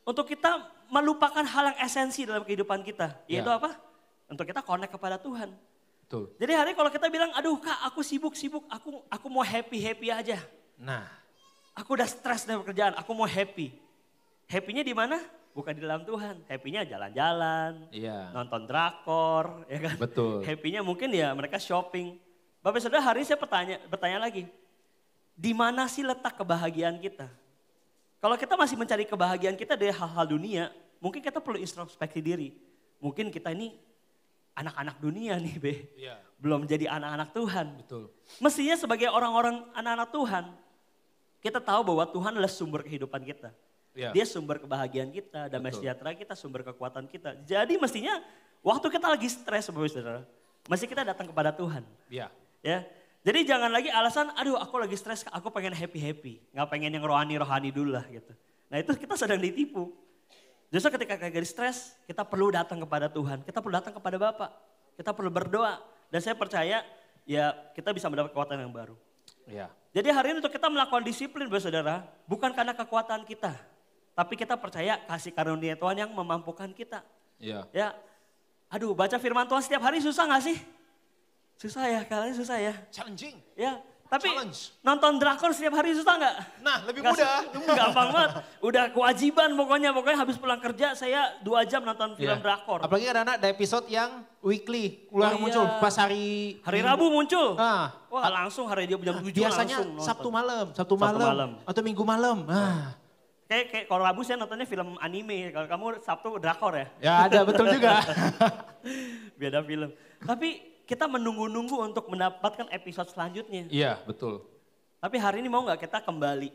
untuk kita melupakan hal yang esensi dalam kehidupan kita. Yaitu Ya. apa? Untuk kita connect kepada Tuhan. Betul. Jadi hari kalau kita bilang, Kak aku sibuk, aku mau happy aja. Nah. Aku udah stres dari pekerjaan, aku mau happy. Happy-nya di mana? Bukan di dalam Tuhan. Happy-nya jalan-jalan, Iya. nonton drakor, ya kan? Betul. Happy-nya mungkin ya mereka shopping. Bapak Saudara hari ini saya bertanya lagi. Di mana sih letak kebahagiaan kita? Kalau kita masih mencari kebahagiaan kita dari hal-hal dunia, mungkin kita perlu introspeksi diri. Mungkin kita ini anak-anak dunia nih, Iya. belum jadi anak-anak Tuhan. Betul. Mestinya sebagai orang-orang anak-anak Tuhan, kita tahu bahwa Tuhan adalah sumber kehidupan kita. Iya. Dia sumber kebahagiaan kita, damai Betul. sejahtera kita, sumber kekuatan kita. Jadi mestinya waktu kita lagi stres, saudara, mesti kita datang kepada Tuhan. Iya. Ya, jadi jangan lagi alasan, aku lagi stres, aku pengen happy, nggak pengen yang rohani dulu lah gitu. Nah itu kita sedang ditipu. Justru ketika lagi stres, kita perlu datang kepada Tuhan, kita perlu datang kepada Bapa, kita perlu berdoa. Dan saya percaya, ya kita bisa mendapat kekuatan yang baru. Iya. Jadi hari ini untuk kita melakukan disiplin, saudara, bukan karena kekuatan kita, tapi kita percaya kasih karunia Tuhan yang memampukan kita. Iya. Ya, baca firman Tuhan setiap hari susah gak sih? Susah ya, kalian susah ya. Challenging. Ya, tapi Challenge. nonton drakor setiap hari susah gak? Nah, lebih Nggak mudah. Gampang banget. Udah kewajiban pokoknya habis pulang kerja saya 2 jam nonton film Iya. drakor. Apalagi kadang-kadang ada episode yang weekly keluar Oh, iya. muncul pas hari Rabu muncul. Ah, Wah langsung hari dia jam 7 biasanya langsung nonton. Sabtu malam malam. atau Minggu malam. Kayak kalau Rabu saya nontonnya film anime, kalau kamu Sabtu drakor ya? Ya ada betul juga. Beda film. Tapi kita menunggu-nunggu untuk mendapatkan episode selanjutnya. Iya betul. Tapi hari ini mau gak kita kembali?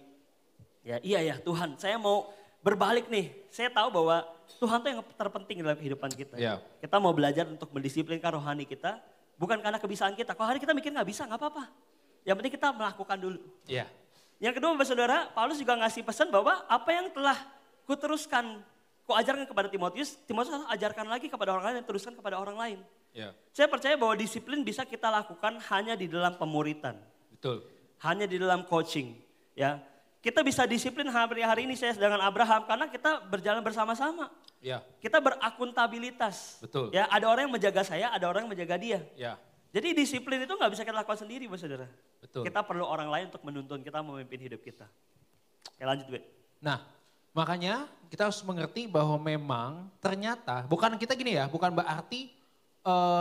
Ya iya ya Tuhan, saya mau berbalik nih. Saya tahu bahwa Tuhan tuh yang terpenting dalam kehidupan kita. Iya. Kita mau belajar untuk mendisiplinkan rohani kita, bukan karena kebiasaan kita. Kalau hari kita mikir gak bisa, gak apa-apa. Yang penting kita melakukan dulu. Iya. Yang kedua saudara, Paulus juga ngasih pesan bahwa apa yang telah kuteruskan, kuajarkan kepada Timotius harus ajarkan lagi kepada orang lain dan teruskan kepada orang lain. Iya. Saya percaya bahwa disiplin bisa kita lakukan hanya di dalam pemuritan. Betul. Hanya di dalam coaching. Ya, kita bisa disiplin hari ini saya dengan Abraham karena kita berjalan bersama-sama. Iya. Kita berakuntabilitas. Betul. Ya, ada orang yang menjaga saya, ada orang yang menjaga dia. Iya. Jadi disiplin itu nggak bisa kita lakukan sendiri, saudara. Betul. Kita perlu orang lain untuk menuntun kita, memimpin hidup kita. Oke lanjut, Be. Nah, Makanya kita harus mengerti bahwa memang ternyata, bukan kita gini ya, bukan berarti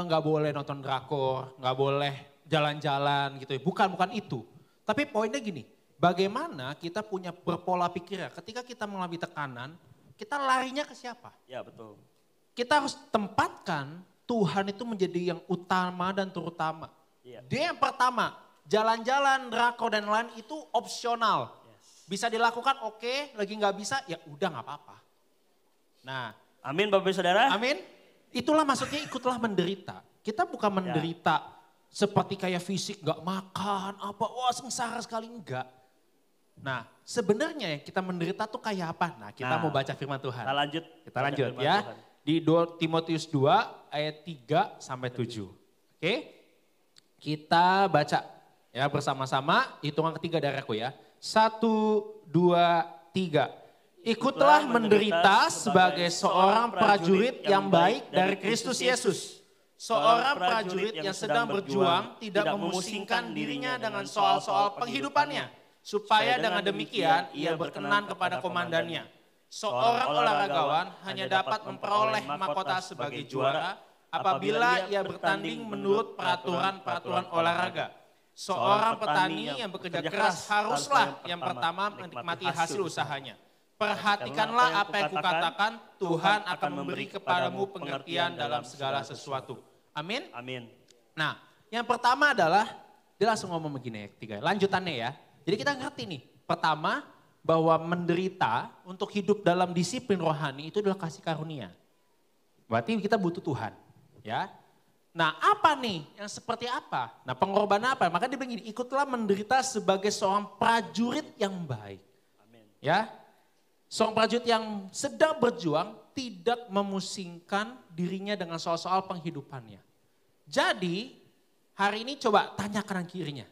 nggak boleh nonton drakor, nggak boleh jalan-jalan gitu ya. Bukan itu. Tapi poinnya gini, bagaimana kita punya berpola pikir ya, ketika kita mengalami tekanan, kita larinya ke siapa? Ya betul. Kita harus tempatkan Tuhan itu menjadi yang utama dan terutama. Iya. Dia yang pertama, jalan-jalan, drakor dan lain itu opsional. Bisa dilakukan oke, lagi nggak bisa ya udah nggak apa-apa. Nah, amin Bapak Ibu Saudara. Amin. Itulah maksudnya ikutlah menderita. Kita bukan menderita seperti kayak fisik nggak makan apa, wah sengsara sekali enggak. Nah, sebenarnya kita menderita tuh kayak apa? Nah, kita mau baca firman Tuhan. Kita lanjut ya. Tuhan. Di Timotius 2 ayat 3 sampai 7. Oke? Kita baca ya bersama-sama, hitungan ketiga dari aku ya. 1, 2, 3. Ikutlah menderita sebagai seorang prajurit yang baik dari Kristus Yesus. Seorang prajurit yang sedang berjuang tidak memusingkan dirinya dengan soal-soal penghidupannya. Supaya dengan demikian ia berkenan kepada komandannya. Seorang olahragawan hanya dapat memperoleh mahkota sebagai juara apabila ia bertanding menurut peraturan-peraturan olahraga. Seorang petani yang bekerja keras haruslah yang pertama menikmati hasil usahanya. Perhatikanlah apa yang kukatakan, Tuhan akan memberi kepadamu pengertian dalam segala sesuatu. Amin? Amin. Nah, yang pertama adalah, dia langsung ngomong begini, lanjutannya ya. Jadi kita ngerti nih, pertama bahwa menderita untuk hidup dalam disiplin rohani itu adalah kasih karunia. Berarti kita butuh Tuhan, ya. Nah, apa nih yang seperti apa? Nah, pengorbanan apa? Maka dia bilang gini, ikutlah menderita sebagai seorang prajurit yang baik. Amin. Ya. Seorang prajurit yang sedang berjuang tidak memusingkan dirinya dengan soal-soal penghidupannya. Jadi, hari ini coba tanya kanan kirinya.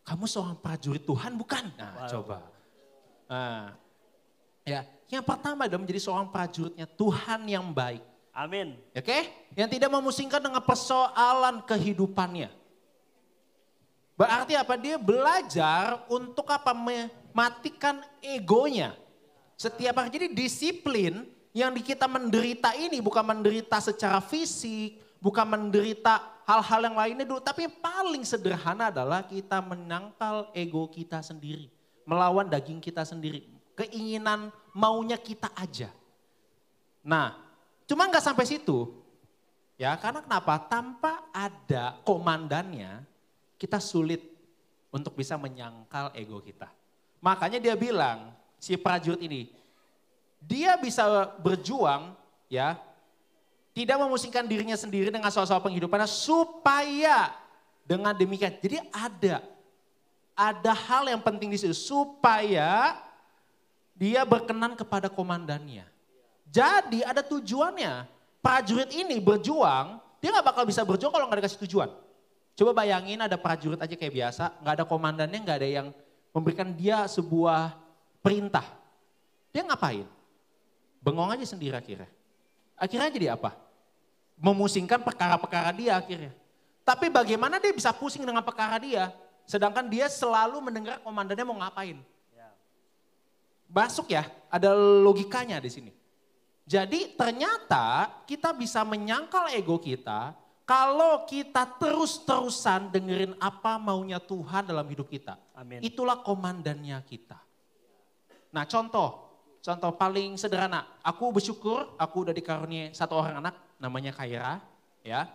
Kamu seorang prajurit Tuhan bukan? Nah, coba. Nah, ya, yang pertama adalah menjadi seorang prajuritnya Tuhan yang baik. Amin. Oke? Yang tidak memusingkan dengan persoalan kehidupannya. Berarti apa? Dia belajar untuk apa? Mematikan egonya. Setiap hari. Jadi disiplin yang kita menderita ini bukan menderita secara fisik, bukan menderita hal-hal yang lainnya dulu. Tapi yang paling sederhana adalah kita menangkal ego kita sendiri. Melawan daging kita sendiri. Keinginan maunya kita aja. Nah, cuma nggak sampai situ. Ya, karena kenapa? Tanpa ada komandannya, kita sulit untuk bisa menyangkal ego kita. Makanya dia bilang, si prajurit ini, dia bisa berjuang ya, tidak memusingkan dirinya sendiri dengan soal-soal penghidupannya supaya dengan demikian. Jadi ada hal yang penting di situ supaya dia berkenan kepada komandannya. Jadi ada tujuannya. Prajurit ini berjuang, dia gak bakal bisa berjuang kalau gak dikasih tujuan. Coba bayangin ada prajurit aja kayak biasa, gak ada komandannya, gak ada yang memberikan dia sebuah perintah. Dia ngapain? Bengong aja sendiri akhirnya. Akhirnya jadi apa? Memusingkan perkara-perkara dia akhirnya. Tapi bagaimana dia bisa pusing dengan perkara dia, sedangkan dia selalu mendengar komandannya mau ngapain. Masuk ya, ada logikanya di sini. Jadi ternyata kita bisa menyangkal ego kita kalau kita terus-terusan dengerin apa maunya Tuhan dalam hidup kita. Amin. Itulah komandannya kita. Nah contoh paling sederhana. Aku bersyukur aku udah dikaruniai satu orang anak namanya Kaira. Ya.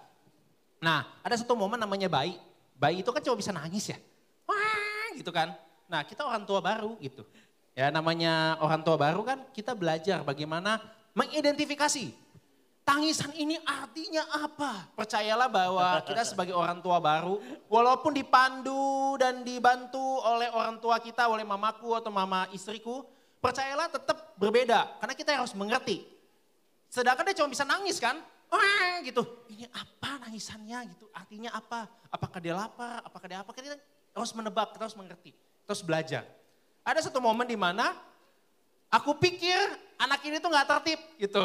Nah ada satu momen namanya bayi. Bayi itu kan cuma bisa nangis ya. Wah gitu kan. Nah kita orang tua baru gitu. Ya namanya orang tua baru kan kita belajar bagaimana mengidentifikasi. Tangisan ini artinya apa? Percayalah bahwa kita sebagai orang tua baru, walaupun dipandu dan dibantu oleh orang tua kita, oleh mamaku atau mama istriku, percayalah tetap berbeda. Karena kita harus mengerti. Sedangkan dia cuma bisa nangis kan? Wah gitu, ini apa nangisannya gitu, artinya apa? Apakah dia lapar, apakah dia apa? Kita harus menebak, kita harus mengerti, kita harus belajar. Ada satu momen di mana aku pikir anak ini tuh gak tertib gitu.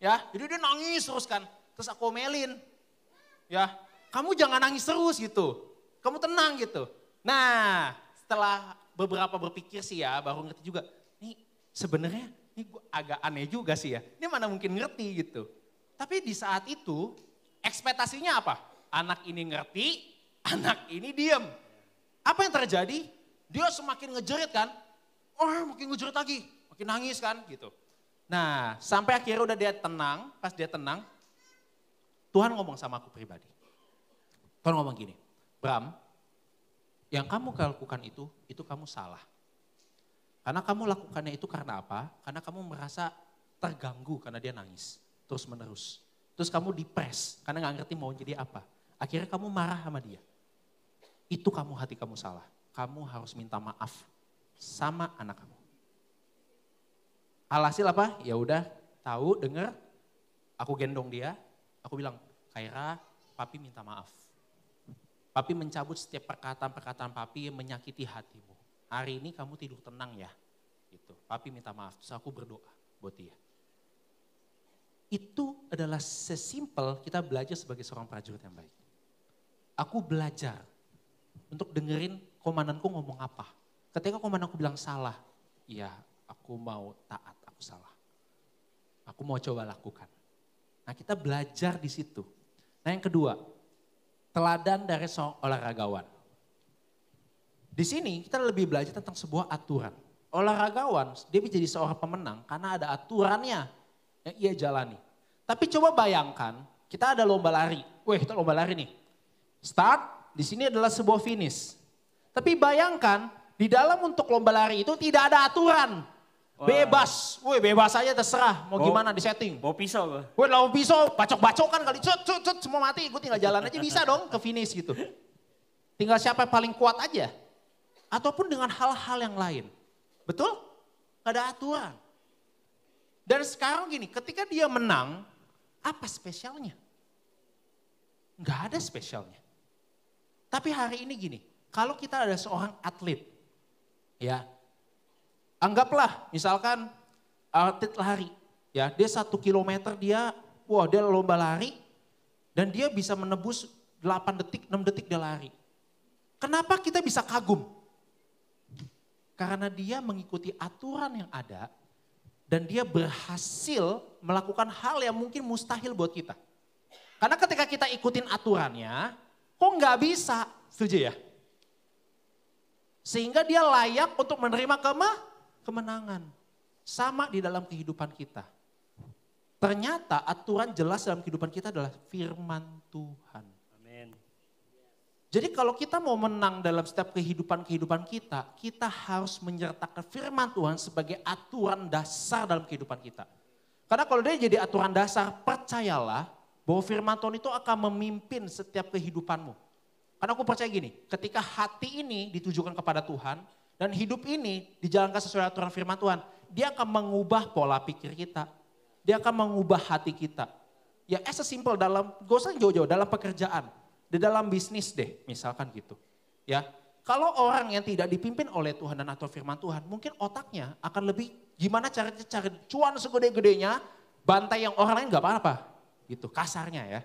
Ya, jadi dia nangis terus kan. Terus aku omelin. Ya, kamu jangan nangis terus gitu. Kamu tenang gitu. Nah, setelah beberapa berpikir sih ya, baru ngerti juga. Nih sebenarnya ini gua agak aneh juga sih ya. Ini mana mungkin ngerti gitu. Tapi di saat itu ekspektasinya apa? Anak ini ngerti, anak ini diem. Apa yang terjadi? Dia semakin ngejerit kan. Makin ngejerit lagi, makin nangis kan gitu. Nah sampai akhirnya udah dia tenang, pas dia tenang, Tuhan ngomong sama aku pribadi. Tuhan ngomong gini, Bram, yang kamu lakukan itu kamu salah. Karena kamu lakukannya itu karena apa? Karena kamu merasa terganggu karena dia nangis terus menerus. Terus kamu depres karena gak ngerti mau jadi apa. Akhirnya kamu marah sama dia. Itu hati kamu salah. Kamu harus minta maaf sama anak kamu. Alhasil apa? Ya udah tahu, dengar, aku gendong dia, aku bilang, Kaira, papi minta maaf. Papi mencabut setiap perkataan-perkataan papi yang menyakiti hatimu. Hari ini kamu tidur tenang ya. Gitu. Papi minta maaf, terus aku berdoa buat dia. Itu adalah sesimpel kita belajar sebagai seorang prajurit yang baik. Aku belajar untuk dengerin komandanku ngomong apa. Ketika komandanku bilang salah, ya aku mau taat, aku salah. Aku mau coba lakukan. Nah kita belajar di situ. Nah yang kedua, teladan dari seorang olahragawan. Di sini kita lebih belajar tentang sebuah aturan. Olahragawan dia bisa jadi seorang pemenang karena ada aturannya yang ia jalani. Tapi coba bayangkan kita ada lomba lari. Kita lomba lari nih. Start, di sini adalah sebuah finish. Tapi bayangkan di dalam untuk lomba lari itu tidak ada aturan. Bebas, bebas aja terserah mau gimana di setting. Bawa pisau. Bawa pisau, bacok-bacokan kali, cut, semua mati. Gue tinggal jalan aja bisa dong ke finish gitu. Tinggal siapa yang paling kuat aja. Ataupun dengan hal-hal yang lain. Betul? Gak ada aturan. Dan sekarang gini, ketika dia menang, apa spesialnya? Gak ada spesialnya. Tapi hari ini gini, kalau kita ada seorang atlet, ya, anggaplah misalkan atlet lari, ya, dia 1 kilometer dia lomba lari, dan dia bisa menebus 8 detik, 6 detik dia lari. Kenapa kita bisa kagum? Karena dia mengikuti aturan yang ada dan dia berhasil melakukan hal yang mungkin mustahil buat kita. Karena ketika kita ikutin aturannya, kok nggak bisa, setuju ya? Sehingga dia layak untuk menerima kemenangan. Sama di dalam kehidupan kita. Ternyata aturan jelas dalam kehidupan kita adalah firman Tuhan. Amin. Jadi kalau kita mau menang dalam setiap kehidupan kita, kita harus menyertakan firman Tuhan sebagai aturan dasar dalam kehidupan kita. Karena kalau dia jadi aturan dasar, percayalah bahwa firman Tuhan itu akan memimpin setiap kehidupanmu. Karena aku percaya gini, ketika hati ini ditujukan kepada Tuhan dan hidup ini dijalankan sesuai aturan firman Tuhan, dia akan mengubah pola pikir kita. Dia akan mengubah hati kita. Ya as a simple dalam, gak usah jauh-jauh, dalam pekerjaan. Di dalam bisnis deh, misalkan gitu. Ya, kalau orang yang tidak dipimpin oleh Tuhan dan atau firman Tuhan, mungkin otaknya akan lebih gimana caranya cari cuan segede-gedenya, bantai yang orang lain gak apa-apa. Gitu, kasarnya ya.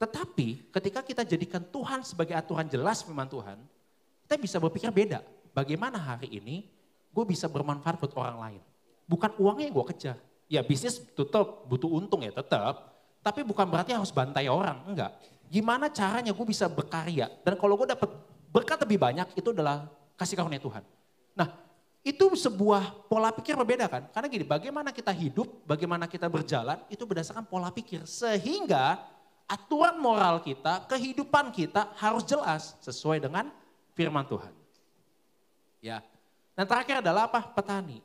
Tetapi ketika kita jadikan Tuhan sebagai aturan jelas firman Tuhan, kita bisa berpikir beda. Bagaimana hari ini gue bisa bermanfaat buat orang lain. Bukan uangnya yang gue kejar. Ya bisnis tetap butuh untung ya tetap. Tapi bukan berarti harus bantai orang, enggak. Gimana caranya gue bisa berkarya. Dan kalau gue dapat berkat lebih banyak itu adalah kasih karunia Tuhan. Nah itu sebuah pola pikir berbeda kan. Karena gini bagaimana kita hidup, bagaimana kita berjalan itu berdasarkan pola pikir. Sehingga aturan moral kita, kehidupan kita harus jelas sesuai dengan firman Tuhan. Ya. Dan terakhir adalah apa? Petani.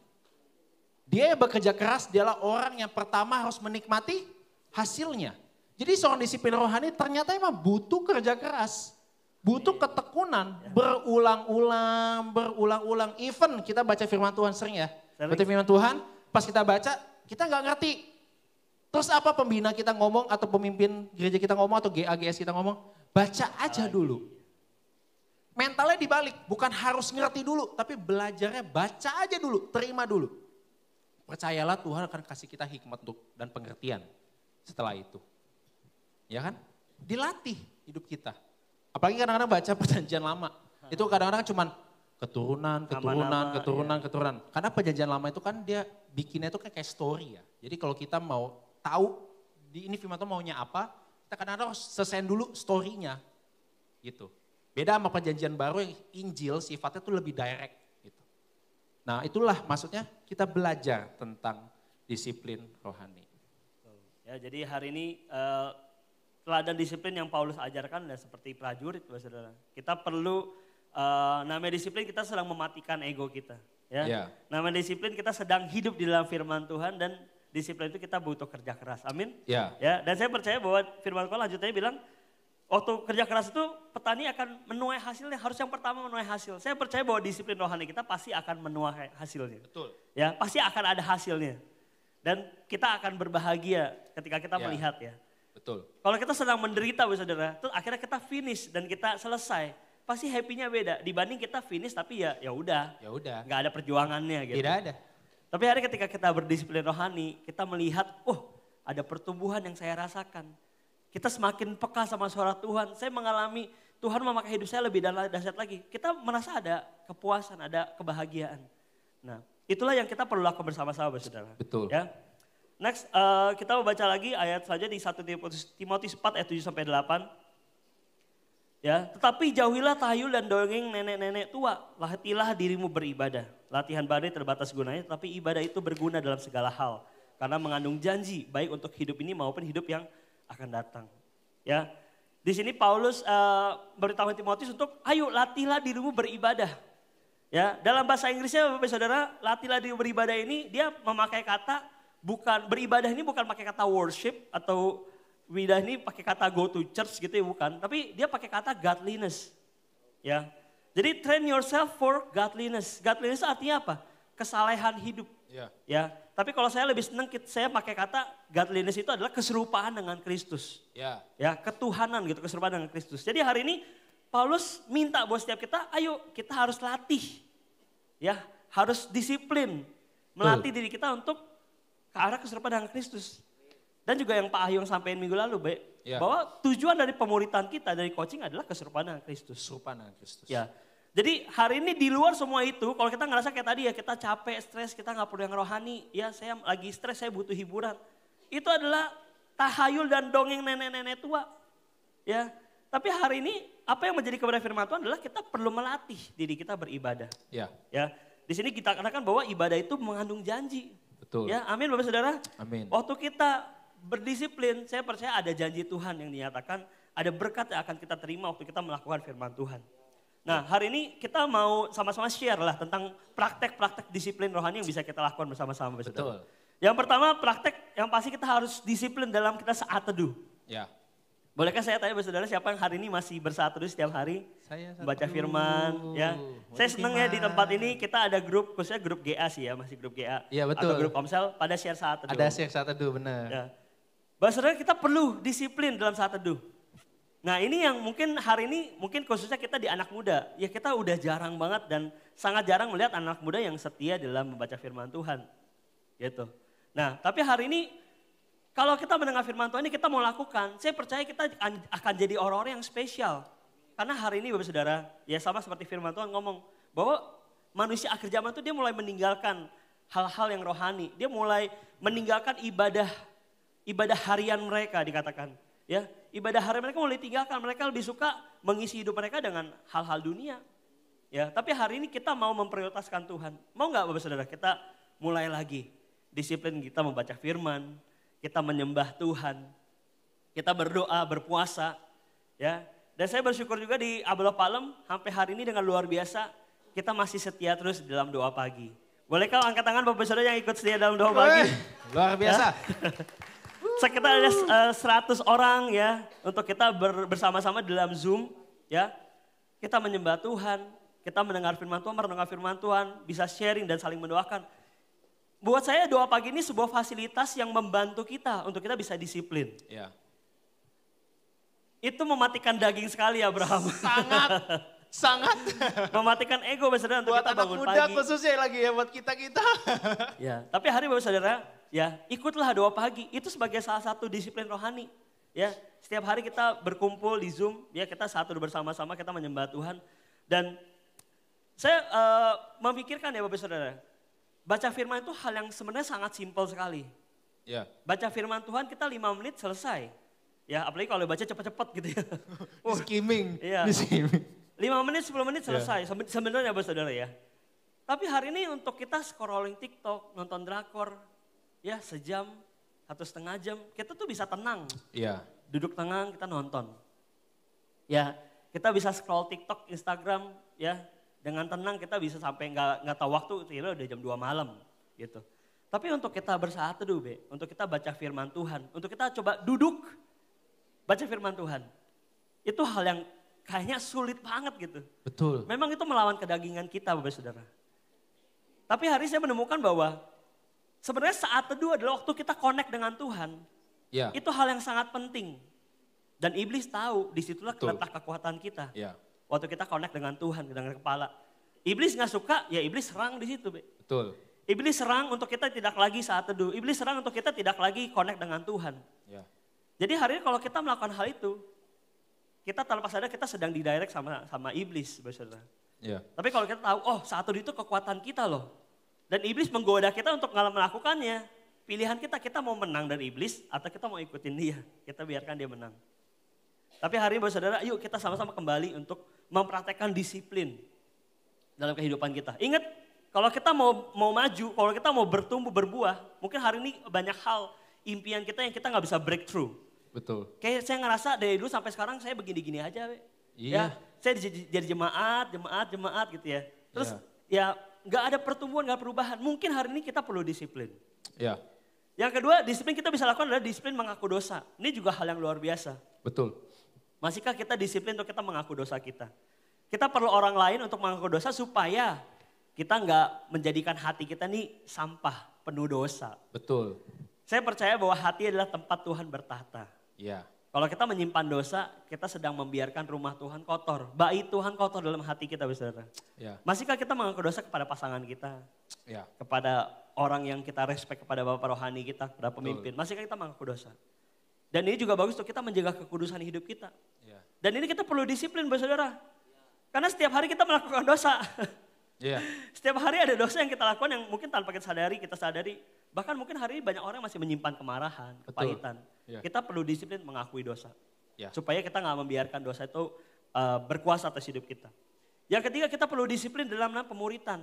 Dia yang bekerja keras dialah orang yang pertama harus menikmati hasilnya. Jadi seorang disiplin rohani ternyata emang butuh kerja keras. Butuh ketekunan berulang-ulang. Even kita baca firman Tuhan sering ya. Baca firman Tuhan, pas kita baca kita gak ngerti. Terus apa pembina kita ngomong atau pemimpin gereja kita ngomong atau GAGS kita ngomong. Baca aja dulu. Mentalnya dibalik, bukan harus ngerti dulu. Tapi belajarnya baca aja dulu, terima dulu. Percayalah Tuhan akan kasih kita hikmat dan pengertian setelah itu. Ya kan? Dilatih hidup kita. Apalagi kadang-kadang baca perjanjian lama. Itu kadang-kadang cuman keturunan, Nama-nama, keturunan. Karena perjanjian lama itu kan dia bikinnya itu kayak story ya. Jadi kalau kita mau tahu di ini firman Tuhan maunya apa, kita kadang-kadang harus selesaiin dulu story-nya gitu. Beda sama perjanjian baru yang Injil sifatnya tuh lebih direct gitu. Nah itulah maksudnya kita belajar tentang disiplin rohani. Ya, jadi hari ini teladan disiplin yang Paulus ajarkan adalah seperti prajurit, saudara. Kita perlu namanya disiplin kita sedang mematikan ego kita. Ya. Ya. Namanya disiplin kita sedang hidup di dalam firman Tuhan dan disiplin itu kita butuh kerja keras. Amin. Ya. Ya. Dan saya percaya bahwa firman Tuhan lanjutannya bilang waktu kerja keras itu petani akan menuai hasilnya. Harus yang pertama menuai hasil. Saya percaya bahwa disiplin rohani kita pasti akan menuai hasilnya. Betul. Ya, pasti akan ada hasilnya. Dan kita akan berbahagia ketika kita Ya. melihat ya. Betul. Kalau kita sedang menderita saudara, terus akhirnya kita finish dan kita selesai, pasti happy-nya beda dibanding kita finish tapi ya udah, Ya udah. nggak ada perjuangannya gitu. Tidak ada. Tapi hari ketika kita berdisiplin rohani, kita melihat, oh ada pertumbuhan yang saya rasakan. Kita semakin peka sama suara Tuhan. Saya mengalami Tuhan memakai hidup saya lebih dahsyat lagi. Kita merasa ada kepuasan, ada kebahagiaan. Nah, itulah yang kita perlu lakukan bersama-sama, saudara. Betul. Ya. Next, kita mau baca lagi ayat saja di 1 Timotius 4 ayat 7-8. Ya, tetapi jauhilah tahayul dan dongeng nenek-nenek tua. Latihlah dirimu beribadah. Latihan badai terbatas gunanya, tapi ibadah itu berguna dalam segala hal. Karena mengandung janji, baik untuk hidup ini maupun hidup yang akan datang. Ya, di sini Paulus beritahu Timotius untuk, ayo latihlah dirimu beribadah. Ya, dalam bahasa Inggrisnya Bapak Saudara, latihlah dirimu beribadah ini dia memakai kata bukan beribadah ini bukan pakai kata worship atau widah ini pakai kata go to church gitu ya bukan, tapi dia pakai kata godliness. Ya. Jadi train yourself for godliness. Godliness artinya apa? Kesalehan hidup. Ya. Ya. Tapi kalau saya lebih senang saya pakai kata godliness itu adalah keserupaan dengan Kristus. Ya. Ya, ketuhanan gitu, keserupaan dengan Kristus. Jadi hari ini Paulus minta buat setiap kita, ayo kita harus latih. Ya, harus disiplin. Melatih diri kita untuk ke arah keserupaan dengan Kristus. Dan juga yang Pak Ahyong sampaikan minggu lalu, Ya. bahwa tujuan dari pemuritan kita, dari coaching adalah keserupaan dengan Kristus. Kesurupan dengan Kristus. Ya. Jadi hari ini di luar semua itu, kalau kita ngerasa kayak tadi ya, kita capek, stres, kita nggak perlu yang rohani. Ya saya lagi stres, saya butuh hiburan. Itu adalah tahayul dan dongeng nenek-nenek tua. Ya. Tapi hari ini apa yang menjadi kebenaran firman Tuhan adalah kita perlu melatih diri kita beribadah. Ya. Ya. Di sini kita katakan bahwa ibadah itu mengandung janji. Betul. Ya, amin Bapak Saudara. Amin. Waktu kita berdisiplin, saya percaya ada janji Tuhan yang dinyatakan, ada berkat yang akan kita terima waktu kita melakukan firman Tuhan. Nah, hari ini kita mau sama-sama share lah tentang praktek-praktek disiplin rohani yang bisa kita lakukan bersama-sama Bapak Saudara. Betul. Yang pertama praktek yang pasti kita harus disiplin dalam kita saat teduh. Ya. Bolehkah saya tanya Bapak Saudara siapa yang hari ini masih bersaat teduh setiap hari? Saya Membaca firman ya. Saya senang ya di tempat ini kita ada grup, khususnya grup GA sih ya, masih grup GA. Iya, betul. Atau grup Komsel pada share saat teduh. Ada share saat teduh benar. Ya. Bapak Saudara kita perlu disiplin dalam saat teduh. Nah ini yang mungkin hari ini, mungkin khususnya kita di anak muda, ya kita udah jarang banget dan sangat jarang melihat anak muda yang setia dalam membaca firman Tuhan. Gitu. Nah tapi hari ini kalau kita mendengar firman Tuhan ini kita mau lakukan, saya percaya kita akan jadi orang-orang yang spesial. Karena hari ini Bapak Saudara, ya sama seperti firman Tuhan ngomong, bahwa manusia akhir zaman itu dia mulai meninggalkan hal-hal yang rohani. Dia mulai meninggalkan ibadah harian mereka dikatakan. Ya, ibadah harian mereka mulai tinggalkan, mereka lebih suka mengisi hidup mereka dengan hal-hal dunia. Ya, tapi hari ini kita mau memprioritaskan Tuhan. Mau nggak Bapak Saudara kita mulai lagi disiplin kita membaca firman, kita menyembah Tuhan, kita berdoa, berpuasa, ya. Dan saya bersyukur juga di Abel Palem sampai hari ini dengan luar biasa kita masih setia terus dalam doa pagi. Bolehkah angkat tangan Bapak Saudara yang ikut setia dalam doa pagi? Luar biasa. Sekitar ada 100 orang ya untuk kita bersama-sama dalam Zoom ya. Kita menyembah Tuhan, kita mendengar firman Tuhan, merenungkan firman Tuhan, bisa sharing dan saling mendoakan. Buat saya doa pagi ini sebuah fasilitas yang membantu kita untuk kita bisa disiplin. Ya. Itu mematikan daging sekali ya Abraham. Sangat. Mematikan ego Bapak Saudara untuk Buat kita anak bangun muda pagi. khususnya lagi ya buat kita-kita. Ya, tapi hari Bapak Saudara, ya ikutlah doa pagi. Itu sebagai salah satu disiplin rohani. Ya, setiap hari kita berkumpul di Zoom, ya kita satu bersama-sama kita menyembah Tuhan. Dan Saya memikirkan ya Bapak Saudara, baca firman itu hal yang sebenarnya sangat simpel sekali. Ya. Baca firman Tuhan kita 5 menit selesai. Ya apalagi kalau baca cepat-cepat gitu ya. Skimming. Iya. Di skimming. 5 menit, 10 menit selesai sebenarnya Bapak Saudara ya. Tapi hari ini untuk kita scrolling TikTok, nonton drakor, ya sejam, 1,5 jam, kita tuh bisa tenang. Iya. Duduk tenang kita nonton. Ya kita bisa scroll TikTok, Instagram ya. Dengan tenang kita bisa sampai nggak tahu waktu, udah jam 2 malam gitu. Tapi untuk kita bersaat teduh, untuk kita baca firman Tuhan, untuk kita coba duduk baca firman Tuhan. Itu hal yang kayaknya sulit banget gitu. Betul. Memang itu melawan kedagingan kita Bapak Saudara. Tapi hari ini saya menemukan bahwa sebenarnya saat teduh adalah waktu kita connect dengan Tuhan. Ya. Itu hal yang sangat penting. Dan iblis tahu disitulah Betul. letak kekuatan kita. Ya. Waktu kita connect dengan Tuhan, dengan kepala. Iblis gak suka, ya iblis serang di situ. Betul. Iblis serang untuk kita tidak lagi saat teduh. Iblis serang untuk kita tidak lagi connect dengan Tuhan. Ya. Jadi hari ini kalau kita melakukan hal itu, kita tanpa sadar kita sedang didirect sama iblis. Saudara. Ya. Tapi kalau kita tahu, oh saat teduh itu kekuatan kita loh. Dan iblis menggoda kita untuk melakukannya. Pilihan kita mau menang dari iblis atau kita mau ikutin dia. Kita biarkan dia menang. Tapi hari ini saudara, yuk kita sama-sama kembali untuk mempraktekkan disiplin dalam kehidupan kita. Ingat, kalau kita mau maju, kalau kita mau bertumbuh, berbuah, mungkin hari ini banyak hal impian kita yang kita nggak bisa breakthrough. Betul. Kayak saya ngerasa dari dulu sampai sekarang saya begini-gini aja. Iya. Ya, saya jadi jemaat gitu ya. Terus ya nggak ada pertumbuhan, nggak ada perubahan. Mungkin hari ini kita perlu disiplin. Ya. Yang kedua, disiplin kita bisa lakukan adalah disiplin mengaku dosa. Ini juga hal yang luar biasa. Betul. Masihkah kita disiplin untuk kita mengaku dosa kita? Kita perlu orang lain untuk mengaku dosa supaya kita nggak menjadikan hati kita nih sampah, penuh dosa. Betul. Saya percaya bahwa hati adalah tempat Tuhan bertahta. Iya. Kalau kita menyimpan dosa, kita sedang membiarkan rumah Tuhan kotor. Bait Tuhan kotor dalam hati kita, saudara. Ya. Masihkah kita mengaku dosa kepada pasangan kita? Ya. Kepada orang yang kita respect, kepada Bapak rohani kita, kepada pemimpin. Masihkah kita mengaku dosa? Dan ini juga bagus untuk kita menjaga kekudusan hidup kita. Ya. Dan ini kita perlu disiplin, saudara. Karena setiap hari kita melakukan dosa. Iya. Setiap hari ada dosa yang kita lakukan yang mungkin tanpa kita sadari. Bahkan mungkin hari ini banyak orang yang masih menyimpan kemarahan, kepahitan. Ya. Kita perlu disiplin mengakui dosa. Ya. Supaya kita nggak membiarkan dosa itu berkuasa atas hidup kita. Yang ketiga kita perlu disiplin dalam pemuritan.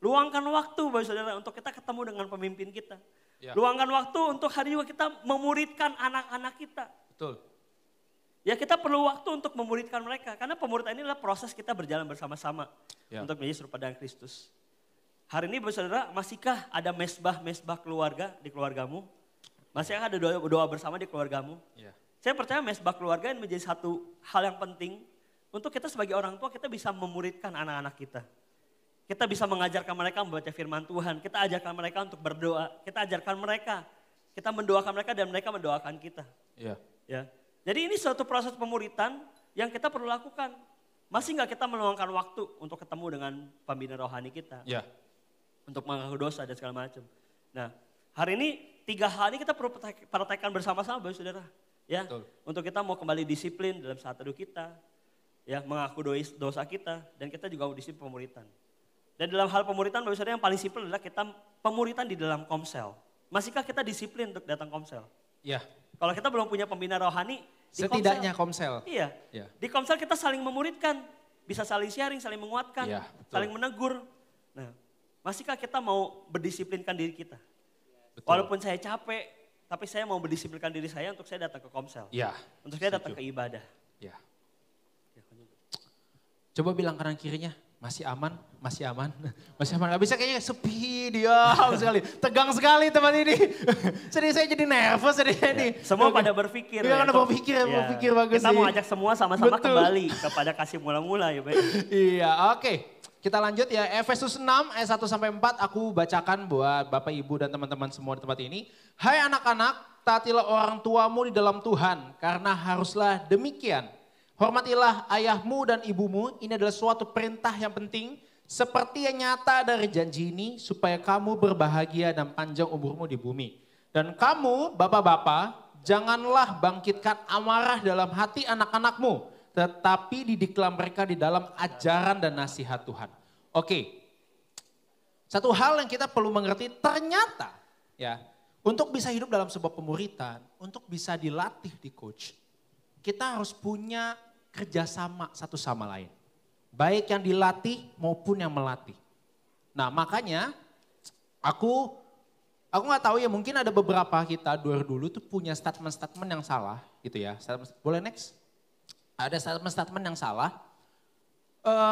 Luangkan waktu Bapak Saudara untuk kita ketemu dengan pemimpin kita. Ya. Luangkan waktu untuk hari juga kita memuridkan anak-anak kita. Betul. Ya kita perlu waktu untuk memuridkan mereka. Karena pemuritan ini adalah proses kita berjalan bersama-sama. Ya. Untuk menjadi serupa dengan Kristus. Hari ini Bapak Saudara, masihkah ada mesbah keluarga di keluargamu? Masihkah ada doa bersama di keluargamu? Ya. Saya percaya mesbah keluarga ini menjadi satu hal yang penting. Untuk kita sebagai orang tua kita bisa memuridkan anak-anak kita. Kita bisa mengajarkan mereka membaca firman Tuhan. Kita ajarkan mereka untuk berdoa. Kita ajarkan mereka. Kita mendoakan mereka dan mereka mendoakan kita. Ya. Ya. Jadi ini suatu proses pemuritan yang kita perlu lakukan. Masih nggak kita meluangkan waktu untuk ketemu dengan pembina rohani kita? Ya. Untuk mengaku dosa dan segala macam. Nah, hari ini 3 hal ini kita perlu praktekkan bersama-sama Bapak Saudara. Ya. Betul. Untuk kita mau kembali disiplin dalam saat teduh kita. Ya, mengaku dosa kita dan kita juga disiplin pemuritan. Dan dalam hal pemuritan Bapak Saudara yang paling simpel adalah kita pemuritan di dalam komsel. Masihkah kita disiplin untuk datang komsel? Ya. Kalau kita belum punya pembina rohani, di Setidaknya komsel. Iya. Ya. Di komsel kita saling memuridkan, bisa saling sharing, saling menguatkan, Ya, saling menegur. Nah, masihkah kita mau berdisiplinkan diri kita? Betul. Walaupun saya capek, tapi saya mau berdisiplinkan diri saya untuk saya datang ke komsel. Ya. Untuk saya datang ke ibadah. Ya. Coba bilang kanan kirinya, masih aman, masih aman, masih aman. Gak bisa kayaknya sepi, diam sekali. Tegang sekali teman ini. Sedih saya jadi nervous sedihnya nih. Semua pada berpikir. Iya kan berpikir bagus kita sih. mau ajak semua sama-sama Betul. kembali kepada kasih mula-mula ya Bapak. Iya oke. Kita lanjut ya, Efesus 6 ayat 1 sampai 4 aku bacakan buat Bapak Ibu dan teman-teman semua di tempat ini. Hai anak-anak, taatilah orang tuamu di dalam Tuhan karena haruslah demikian. Hormatilah ayahmu dan ibumu, ini adalah suatu perintah yang penting. Seperti yang nyata dari janji ini supaya kamu berbahagia dan panjang umurmu di bumi. Dan kamu bapak-bapak janganlah bangkitkan amarah dalam hati anak-anakmu. Tetapi didiklah mereka di dalam ajaran dan nasihat Tuhan. Oke. Satu hal yang kita perlu mengerti ternyata ya, untuk bisa hidup dalam sebuah pemuritan, untuk bisa dilatih di coach, kita harus punya kerjasama satu sama lain. Baik yang dilatih maupun yang melatih. Nah makanya aku nggak tahu ya, mungkin ada beberapa kita dulu tuh punya statement-statement yang salah gitu ya. Boleh next? Ada statement-statement yang salah.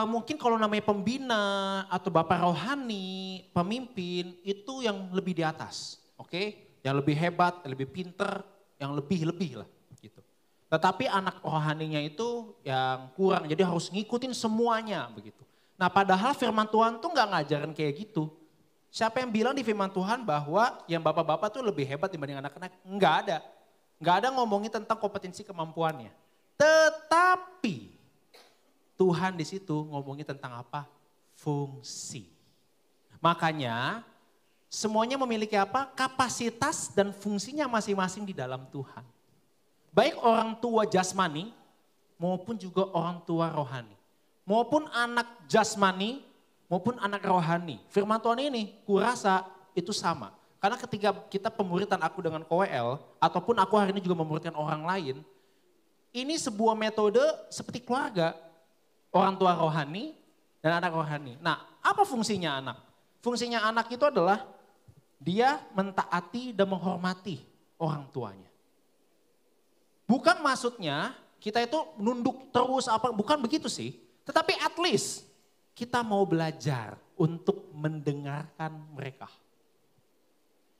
Mungkin kalau namanya pembina atau bapak rohani, pemimpin itu yang lebih di atas, oke? Yang lebih hebat, yang lebih pinter, yang lebih lah gitu. Tetapi anak rohaninya itu yang kurang, jadi harus ngikutin semuanya begitu. Nah padahal firman Tuhan tuh nggak ngajarin kayak gitu. Siapa yang bilang di firman Tuhan bahwa yang bapak-bapak tuh lebih hebat dibanding anak-anak? Nggak ada. Nggak ada ngomongin tentang kompetensi kemampuannya. Tetapi Tuhan di situ ngomongin tentang apa? Fungsi. Makanya semuanya memiliki apa? Kapasitas dan fungsinya masing-masing di dalam Tuhan. Baik orang tua jasmani maupun juga orang tua rohani. Maupun anak jasmani maupun anak rohani. Firman Tuhan ini kurasa itu sama. Karena ketika kita pemuritan aku dengan KWL ataupun aku hari ini juga memuridkan orang lain. Ini sebuah metode seperti keluarga. Orang tua rohani dan anak rohani. Nah, apa fungsinya anak? Fungsinya anak itu adalah dia mentaati dan menghormati orang tuanya. Bukan maksudnya kita itu nunduk terus apa, bukan begitu sih. Tetapi at least kita mau belajar untuk mendengarkan mereka.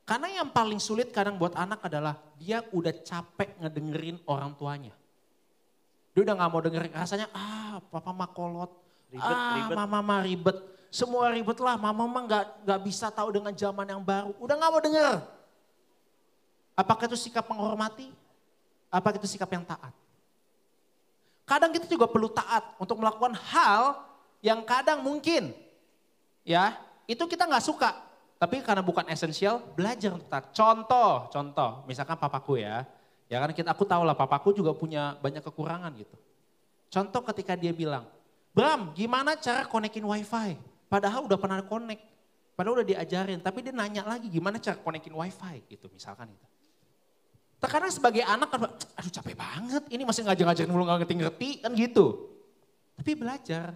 Karena yang paling sulit kadang buat anak adalah dia udah capek ngedengerin orang tuanya. Dia udah gak mau dengerin, rasanya papa mah kolot, ribet. Mama mah ribet. Semua ribet lah, mama mah gak bisa tahu dengan zaman yang baru. Udah gak mau denger. Apakah itu sikap menghormati? Apakah itu sikap yang taat? Kadang kita juga perlu taat untuk melakukan hal yang kadang mungkin ya itu kita gak suka. Tapi karena bukan esensial, belajar untuk taat. Contoh, misalkan papaku ya. Ya kan aku tahu lah papaku juga punya banyak kekurangan gitu. Contoh ketika dia bilang, Bram gimana cara konekin wifi? Padahal udah pernah connect, padahal udah diajarin. Tapi dia nanya lagi gimana cara konekin wifi gitu misalkan itu. Terkadang sebagai anak kan, aduh capek banget ini masih ngajar-ngajarin mulu gak ngerti-ngerti kan gitu. Tapi belajar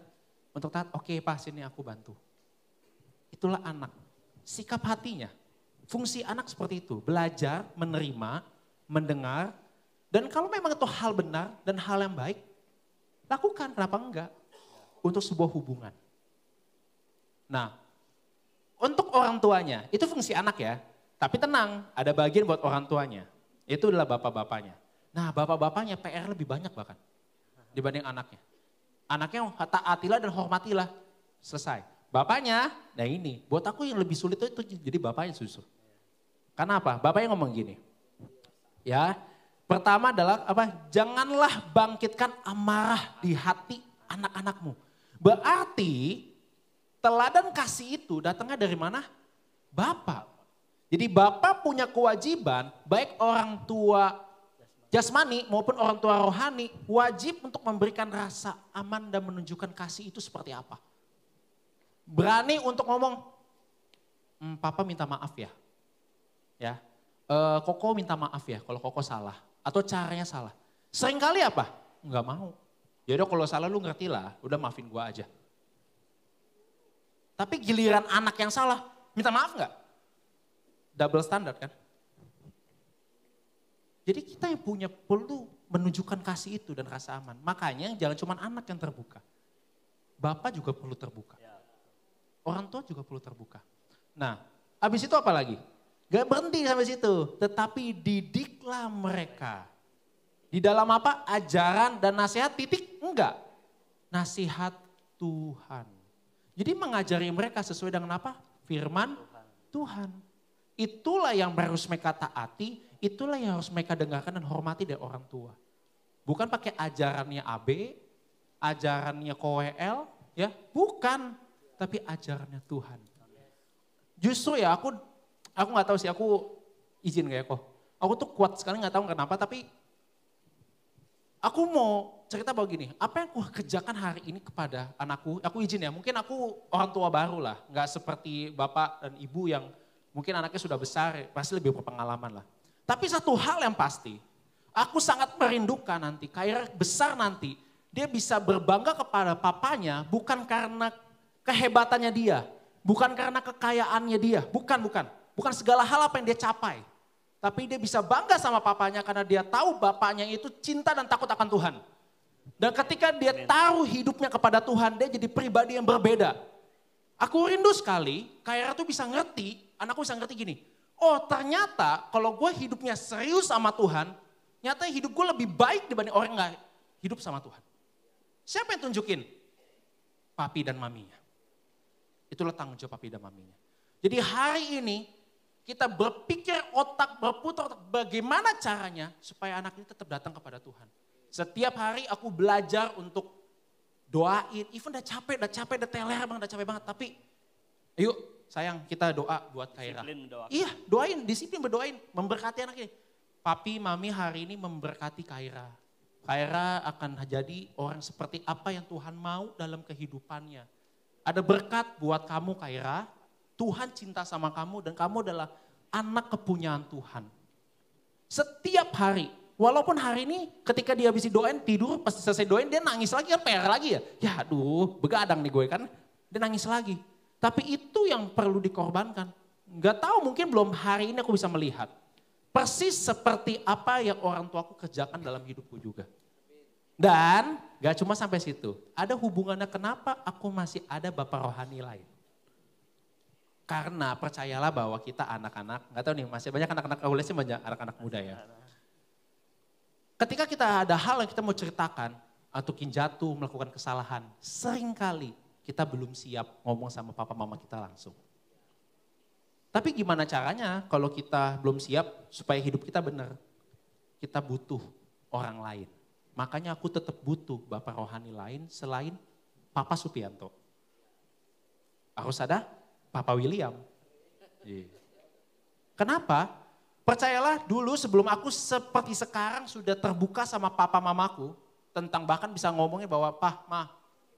untuk taat, oke pas ini aku bantu. Itulah anak, sikap hatinya. Fungsi anak seperti itu, belajar, menerima, mendengar, dan kalau memang itu hal benar dan hal yang baik, lakukan, kenapa enggak? Untuk sebuah hubungan. Nah, untuk orang tuanya, itu fungsi anak ya, tapi tenang, ada bagian buat orang tuanya, itu adalah bapak-bapaknya. Nah, bapak-bapaknya PR lebih banyak bahkan, dibanding anaknya. Anaknya taatilah dan hormatilah, selesai. Bapaknya, nah ini, buat aku yang lebih sulit itu jadi bapaknya justru. Karena apa? Bapaknya ngomong gini, ya, pertama adalah apa? Janganlah bangkitkan amarah di hati anak-anakmu. Berarti teladan kasih itu datangnya dari mana? Bapak. Jadi bapak punya kewajiban, baik orang tua jasmani maupun orang tua rohani, wajib untuk memberikan rasa aman dan menunjukkan kasih itu seperti apa. Berani untuk ngomong, papa minta maaf ya. Ya. Koko minta maaf ya kalau Koko salah atau caranya salah. Seringkali apa? Enggak mau. Yaudah kalau salah lu ngerti lah, udah maafin gua aja. Tapi giliran anak yang salah, minta maaf enggak? Double standard kan? Jadi kita yang punya perlu menunjukkan kasih itu dan rasa aman. Makanya jangan cuma anak yang terbuka. Bapak juga perlu terbuka. Orang tua juga perlu terbuka. Nah, habis itu apa lagi? Gak berhenti sampai situ, tetapi didiklah mereka. Di dalam apa? Ajaran dan nasihat titik? Enggak. Nasihat Tuhan. Jadi mengajari mereka sesuai dengan apa? Firman Tuhan. Itulah yang harus mereka taati, itulah yang harus mereka dengarkan dan hormati dari orang tua. Bukan pakai ajarannya AB, ajarannya KWL, ya bukan. Tapi ajarannya Tuhan. Justru ya aku nggak tahu sih, aku izin gak ya kok. Aku tuh kuat sekali nggak tahu kenapa, tapi aku mau cerita bahwa gini, apa yang aku kerjakan hari ini kepada anakku, aku izin ya, mungkin aku orang tua baru lah, nggak seperti bapak dan ibu yang mungkin anaknya sudah besar, pasti lebih berpengalaman lah. Tapi satu hal yang pasti, aku sangat merindukan nanti, Kaira besar nanti, dia bisa berbangga kepada papanya bukan karena kehebatannya dia, bukan karena kekayaannya dia, bukan segala hal apa yang dia capai. Tapi dia bisa bangga sama papanya karena dia tahu bapaknya itu cinta dan takut akan Tuhan. Dan ketika dia taruh hidupnya kepada Tuhan, dia jadi pribadi yang berbeda. Aku rindu sekali, Kaira tuh bisa ngerti, anakku bisa ngerti gini. Oh ternyata kalau gue hidupnya serius sama Tuhan, nyata hidup gue lebih baik dibanding orang yang gak hidup sama Tuhan. Siapa yang tunjukin? Papi dan maminya. Itulah tanggung jawab papi dan maminya. Jadi hari ini kita berpikir berputar otak bagaimana caranya supaya anak ini tetap datang kepada Tuhan. Setiap hari aku belajar untuk doain, even udah teler bang, udah capek banget. Tapi yuk sayang kita doa buat Kaira. Iya doain, disiplin berdoain, memberkati anak ini. Papi, mami hari ini memberkati Kaira. Kaira akan jadi orang seperti apa yang Tuhan mau dalam kehidupannya. Ada berkat buat kamu Kaira, Tuhan cinta sama kamu dan kamu adalah anak kepunyaan Tuhan. Setiap hari, walaupun hari ini ketika dia habis doain tidur, pas selesai doain dia nangis lagi kan PR lagi ya. Ya aduh begadang nih gue kan, dia nangis lagi. Tapi itu yang perlu dikorbankan. Gak tahu mungkin belum hari ini aku bisa melihat. Persis seperti apa yang orang tuaku kerjakan dalam hidupku juga. Dan gak cuma sampai situ, ada hubungannya kenapa aku masih ada bapak rohani lain. Karena percayalah bahwa kita anak-anak, gak tahu nih masih banyak anak-anak sih banyak anak-anak muda ya. Ketika kita ada hal yang kita mau ceritakan, atau jatuh melakukan kesalahan, seringkali kita belum siap ngomong sama papa mama kita langsung. Tapi gimana caranya kalau kita belum siap supaya hidup kita benar? Kita butuh orang lain. Makanya aku tetap butuh bapak rohani lain selain Papa Supianto. Harus ada Papa William. Kenapa? Percayalah dulu sebelum aku seperti sekarang sudah terbuka sama papa mamaku. Tentang bahkan bisa ngomongnya bahwa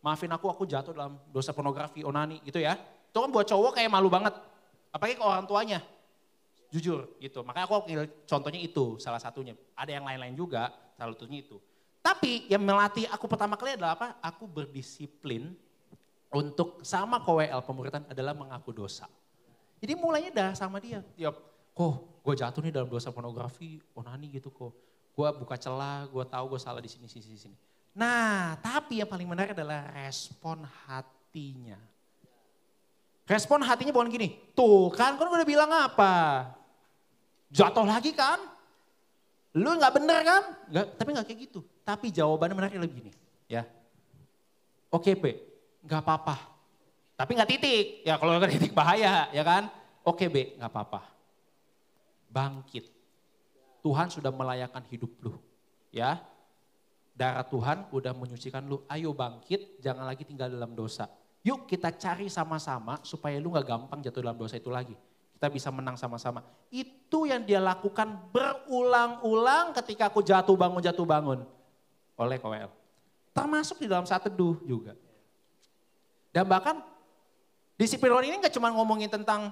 maafin aku jatuh dalam dosa pornografi, onani gitu ya. Itu kan buat cowok kayak malu banget. Apalagi ke orang tuanya. Jujur gitu. Makanya aku contohnya itu salah satunya. Ada yang lain-lain juga, salah satunya itu. Tapi yang melatih aku pertama kali adalah apa? Aku berdisiplin untuk sama KWL pemuritan adalah mengaku dosa. Jadi mulainya dah sama dia. Tiap, gue jatuh nih dalam dosa pornografi, onani gitu kok. Gue buka celah, gue tahu gue salah di sini. Nah, tapi yang paling menarik adalah respon hatinya. Respon hatinya bukan gini, tuh kan udah bilang apa? Jatuh lagi kan? Lu gak bener kan? Tapi gak kayak gitu. Tapi jawabannya menarik lebih gini. Ya. Oke B, gak apa-apa. Tapi gak titik. Ya kalau gak titik bahaya ya kan. Oke B, gak apa-apa. Bangkit. Tuhan sudah melayakkan hidup lu. Ya. Darah Tuhan udah menyucikan lu. Ayo bangkit, jangan lagi tinggal dalam dosa. Yuk kita cari sama-sama supaya lu gak gampang jatuh dalam dosa itu lagi. Kita bisa menang sama-sama. Itu yang dia lakukan berulang-ulang ketika aku jatuh bangun oleh KWL. Termasuk di dalam saat teduh juga. Dan bahkan disiplin rohani ini gak cuma ngomongin tentang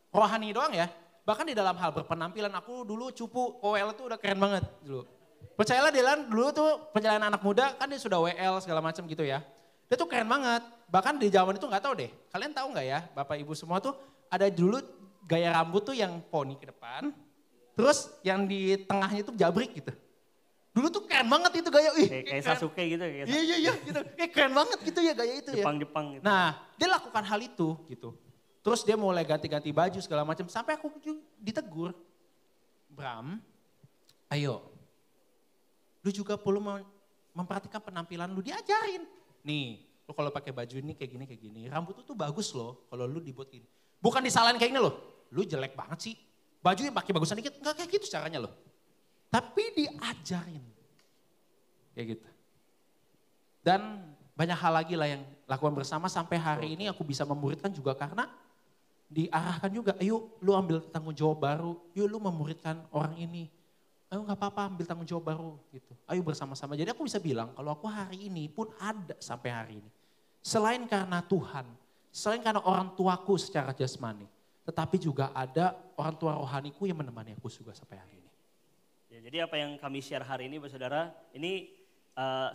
rohani doang ya. Bahkan di dalam hal berpenampilan aku dulu cupu KWL itu udah keren banget dulu. Percayalah Dylan dulu tuh perjalanan anak muda kan dia sudah WL segala macam gitu ya. Dia tuh keren banget. Bahkan di zaman itu gak tahu deh. Kalian tahu gak ya Bapak Ibu semua tuh ada dulu gaya rambut tuh yang poni ke depan. Terus yang di tengahnya tuh jabrik gitu. Dulu tuh keren banget itu gaya. Kayak Sasuke gitu. Iya gitu. Keren banget gitu ya gaya itu ya. Jepang gitu. Nah dia lakukan hal itu gitu. Terus dia mulai ganti-ganti baju segala macam. Sampai aku ditegur. Bram, ayo. Lu juga perlu memperhatikan penampilan lu, diajarin. Nih, lu kalau pakai baju ini kayak gini. Rambut tuh bagus loh kalau lu dibuat gini. Bukan disalahin kayak gini loh. Lu jelek banget sih. Bajunya pakai bagusan dikit, enggak kayak gitu caranya loh. Tapi diajarin. Kayak gitu. Dan banyak hal lagi lah yang lakukan bersama sampai hari ini aku bisa memuridkan juga karena diarahkan juga. Ayo lu ambil tanggung jawab baru, yuk lu memuridkan orang ini. ayo nggak apa-apa ambil tanggung jawab baru gitu. Ayo bersama-sama. Jadi aku bisa bilang kalau aku hari ini pun ada sampai hari ini. Selain karena Tuhan, selain karena orang tuaku secara jasmani, tetapi juga ada orang tua rohaniku yang menemani aku juga sampai hari ini. Ya, jadi apa yang kami share hari ini, saudara, ini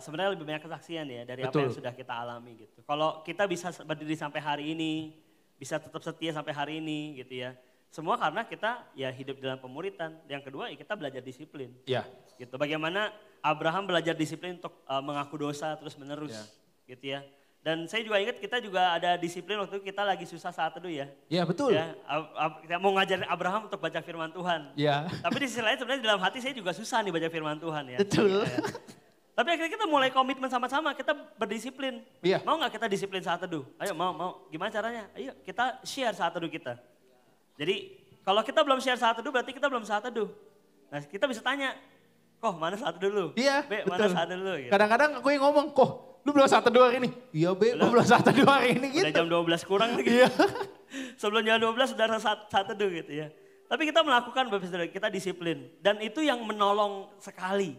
sebenarnya lebih banyak kesaksian ya dari apa Betul. yang sudah kita alami gitu. Kalau kita bisa berdiri sampai hari ini, bisa tetap setia sampai hari ini gitu ya. Semua karena kita ya hidup dalam pemuritan. Yang kedua ya kita belajar disiplin. Ya. Gitu. Bagaimana Abraham belajar disiplin untuk mengaku dosa terus menerus gitu ya. Dan saya juga ingat kita juga ada disiplin waktu itu kita lagi susah saat teduh ya. Iya betul. Ya, kita mau ngajarin Abraham untuk baca firman Tuhan. Iya. Tapi di sisi lain sebenarnya dalam hati saya juga susah nih baca firman Tuhan ya. Betul. Ya. Tapi akhirnya kita mulai komitmen sama-sama, kita berdisiplin. Iya. Mau nggak kita disiplin saat teduh? Ayo mau. Gimana caranya? Ayo kita share saat teduh kita. Jadi kalau kita belum share saat teduh berarti kita belum saat teduh. Nah kita bisa tanya, kok mana saat teduh lu? Iya, Be, betul. mana saat teduh lu? Gitu. Kadang-kadang aku yang ngomong, kok lu belum saat teduh hari ini? Iya Be, lu belum saat teduh hari ini gitu. Udah jam 12 kurang lagi. Iya. Sebelum jam 12 sudah saat teduh gitu ya. Tapi kita melakukan, Bapak Saudara, kita disiplin. Dan itu yang menolong sekali.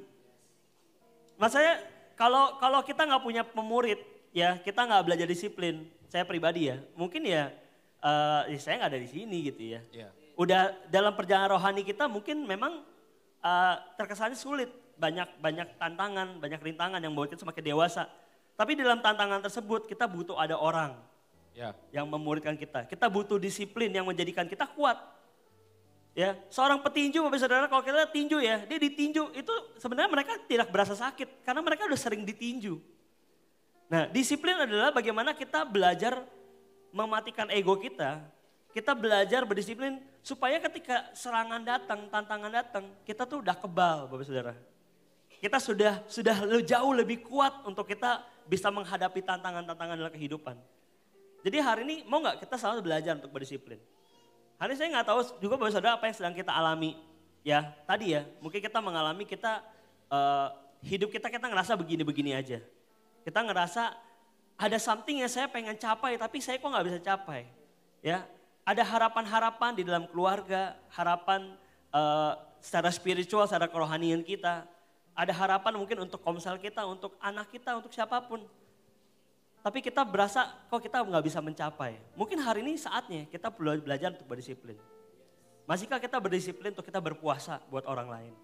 Maksudnya kalau kita nggak punya pemurid, ya kita nggak belajar disiplin. Saya pribadi ya, mungkin ya saya nggak ada di sini gitu ya. Iya. Udah dalam perjalanan rohani kita mungkin memang terkesannya sulit. Banyak tantangan, banyak rintangan yang membuat kita semakin dewasa. Tapi dalam tantangan tersebut kita butuh ada orang yang memuridkan kita. Kita butuh disiplin yang menjadikan kita kuat. Ya, seorang petinju, Bapak Saudara, kalau kita tinju ya, dia ditinju itu sebenarnya mereka tidak berasa sakit karena mereka udah sering ditinju. Nah, disiplin adalah bagaimana kita belajar mematikan ego kita. Kita belajar berdisiplin supaya ketika serangan datang, tantangan datang, kita tuh udah kebal, Bapak Saudara. Kita sudah jauh lebih kuat untuk kita bisa menghadapi tantangan-tantangan dalam kehidupan. Jadi hari ini mau nggak kita selalu belajar untuk berdisiplin? Hari ini saya nggak tahu juga Bapak Saudara apa yang sedang kita alami. Ya tadi ya, mungkin kita mengalami hidup kita ngerasa begini-begini aja. Kita ngerasa ada something yang saya pengen capai tapi saya kok nggak bisa capai. Ya, ada harapan-harapan di dalam keluarga, harapan secara spiritual, secara kerohanian kita. Ada harapan mungkin untuk komsel kita, untuk anak kita, untuk siapapun. Tapi kita berasa kok kita nggak bisa mencapai. Mungkin hari ini saatnya kita perlu belajar untuk berdisiplin. Masihkah kita berdisiplin untuk kita berpuasa buat orang lain?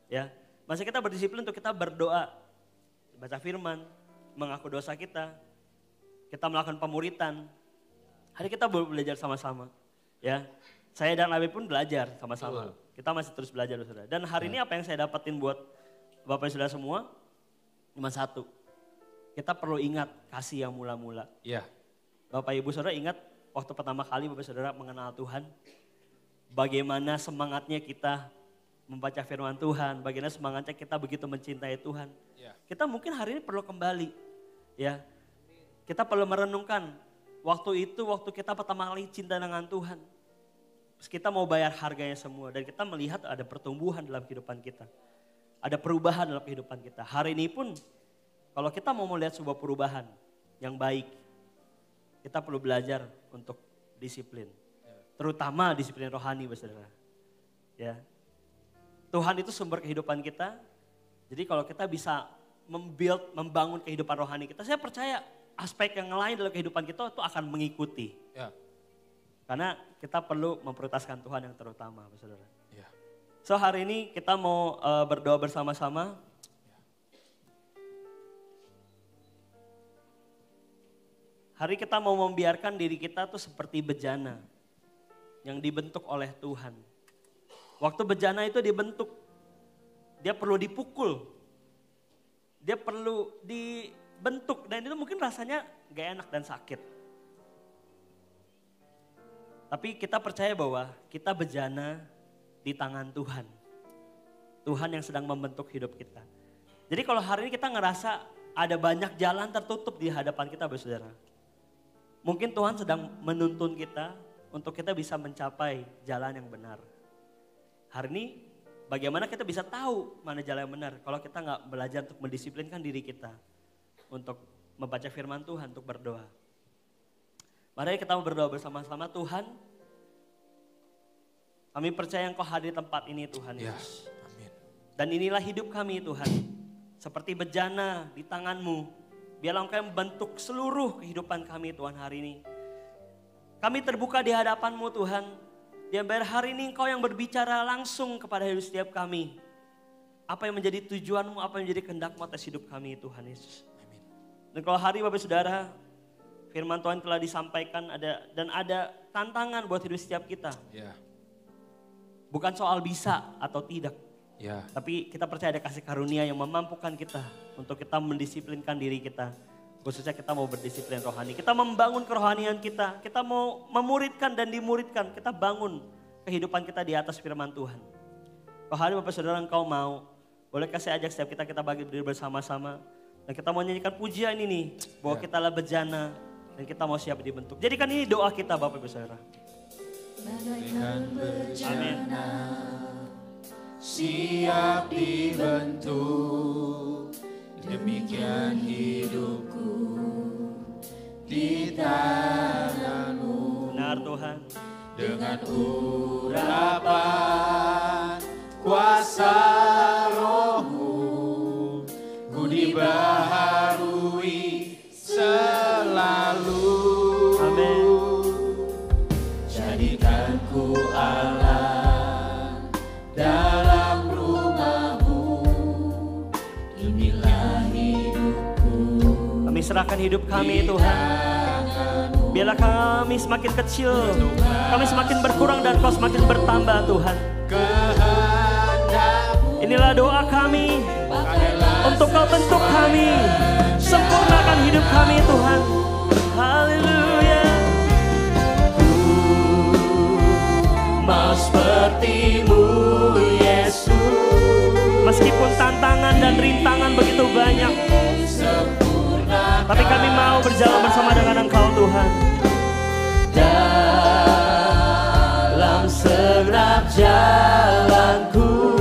Ya, masih kita berdisiplin untuk kita berdoa, baca firman, mengaku dosa kita melakukan pemuritan. Hari kita belajar sama-sama. Ya, saya dan Abi pun belajar sama-sama. Kita masih terus belajar, saudara. Dan hari ini apa yang saya dapetin buat Bapak Saudara semua? Cuma satu. Kita perlu ingat kasih yang mula-mula. Iya. Bapak Ibu Saudara ingat waktu pertama kali Bapak Saudara mengenal Tuhan. Bagaimana semangatnya kita membaca firman Tuhan. Bagaimana semangatnya kita begitu mencintai Tuhan. Iya. Kita mungkin hari ini perlu kembali. Ya, kita perlu merenungkan waktu itu, waktu kita pertama kali cinta dengan Tuhan. Terus kita mau bayar harganya semua dan kita melihat ada pertumbuhan dalam kehidupan kita. Ada perubahan dalam kehidupan kita. Hari ini pun kalau kita mau melihat sebuah perubahan yang baik, kita perlu belajar untuk disiplin. Terutama disiplin rohani, Saudara. Ya. Tuhan itu sumber kehidupan kita. Jadi kalau kita bisa membangun kehidupan rohani kita, saya percaya aspek yang lain dalam kehidupan kita itu akan mengikuti. Ya. Karena kita perlu memprioritaskan Tuhan yang terutama, Saudara. Ya. So hari ini kita mau berdoa bersama-sama. Hari kita mau membiarkan diri kita tuh seperti bejana yang dibentuk oleh Tuhan. Waktu bejana itu dibentuk, dia perlu dipukul, dia perlu dibentuk dan itu mungkin rasanya gak enak dan sakit. Tapi kita percaya bahwa kita bejana di tangan Tuhan. Tuhan yang sedang membentuk hidup kita. Jadi kalau hari ini kita ngerasa ada banyak jalan tertutup di hadapan kita, saudara. Mungkin Tuhan sedang menuntun kita untuk kita bisa mencapai jalan yang benar. Hari ini bagaimana kita bisa tahu mana jalan yang benar kalau kita nggak belajar untuk mendisiplinkan diri kita untuk membaca firman Tuhan, untuk berdoa. Mari kita berdoa bersama-sama. Tuhan, kami percaya Engkau hadir di tempat ini Tuhan Ya, Yesus. amin. Dan inilah hidup kami Tuhan. Seperti bejana di tangan-Mu. Biarlah Engkau yang membentuk seluruh kehidupan kami Tuhan hari ini. Kami terbuka di hadapan-Mu Tuhan. Dan biar hari ini Engkau yang berbicara langsung kepada hidup setiap kami. Apa yang menjadi tujuan-Mu, apa yang menjadi kehendak-Mu atas hidup kami Tuhan Yesus. Dan kalau hari Bapak Saudara, firman Tuhan telah disampaikan ada tantangan buat hidup setiap kita. Bukan soal bisa atau tidak. Tapi kita percaya ada kasih karunia yang memampukan kita untuk kita mendisiplinkan diri kita. Khususnya kita mau berdisiplin rohani. Kita membangun kerohanian kita. Kita mau memuridkan dan dimuridkan. Kita bangun kehidupan kita di atas firman Tuhan. Kalau hari Bapak Saudara Engkau mau, boleh kasih ajak setiap kita bagi berdiri bersama-sama. Dan kita mau nyanyikan pujian ini nih. Bahwa kita lah bejana dan kita mau siap dibentuk. Jadikan ini doa kita Bapak Ibu Saudara. Amin. Siap dibentuk, demikian hidupku di tangan-Mu. Benar Tuhan. Dengan urapan kuasa Roh-Mu, ku dibaharui selalu. Amin. Jadikan ku Allah dalam rumah-Mu, inilah hidupku. Kami serahkan hidup kami Tuhan. Biarlah kami semakin kecil, kami semakin berkurang dan Kau semakin bertambah Tuhan. Inilah doa kami, untuk Kau bentuk kami, sempurnakan hidup kami Tuhan. Haleluya. Mau seperti-Mu Yesus, Meskipun tantangan dan rintangan begitu banyak, tapi kami mau berjalan bersama dengan Engkau Tuhan. dalam segenap jalanku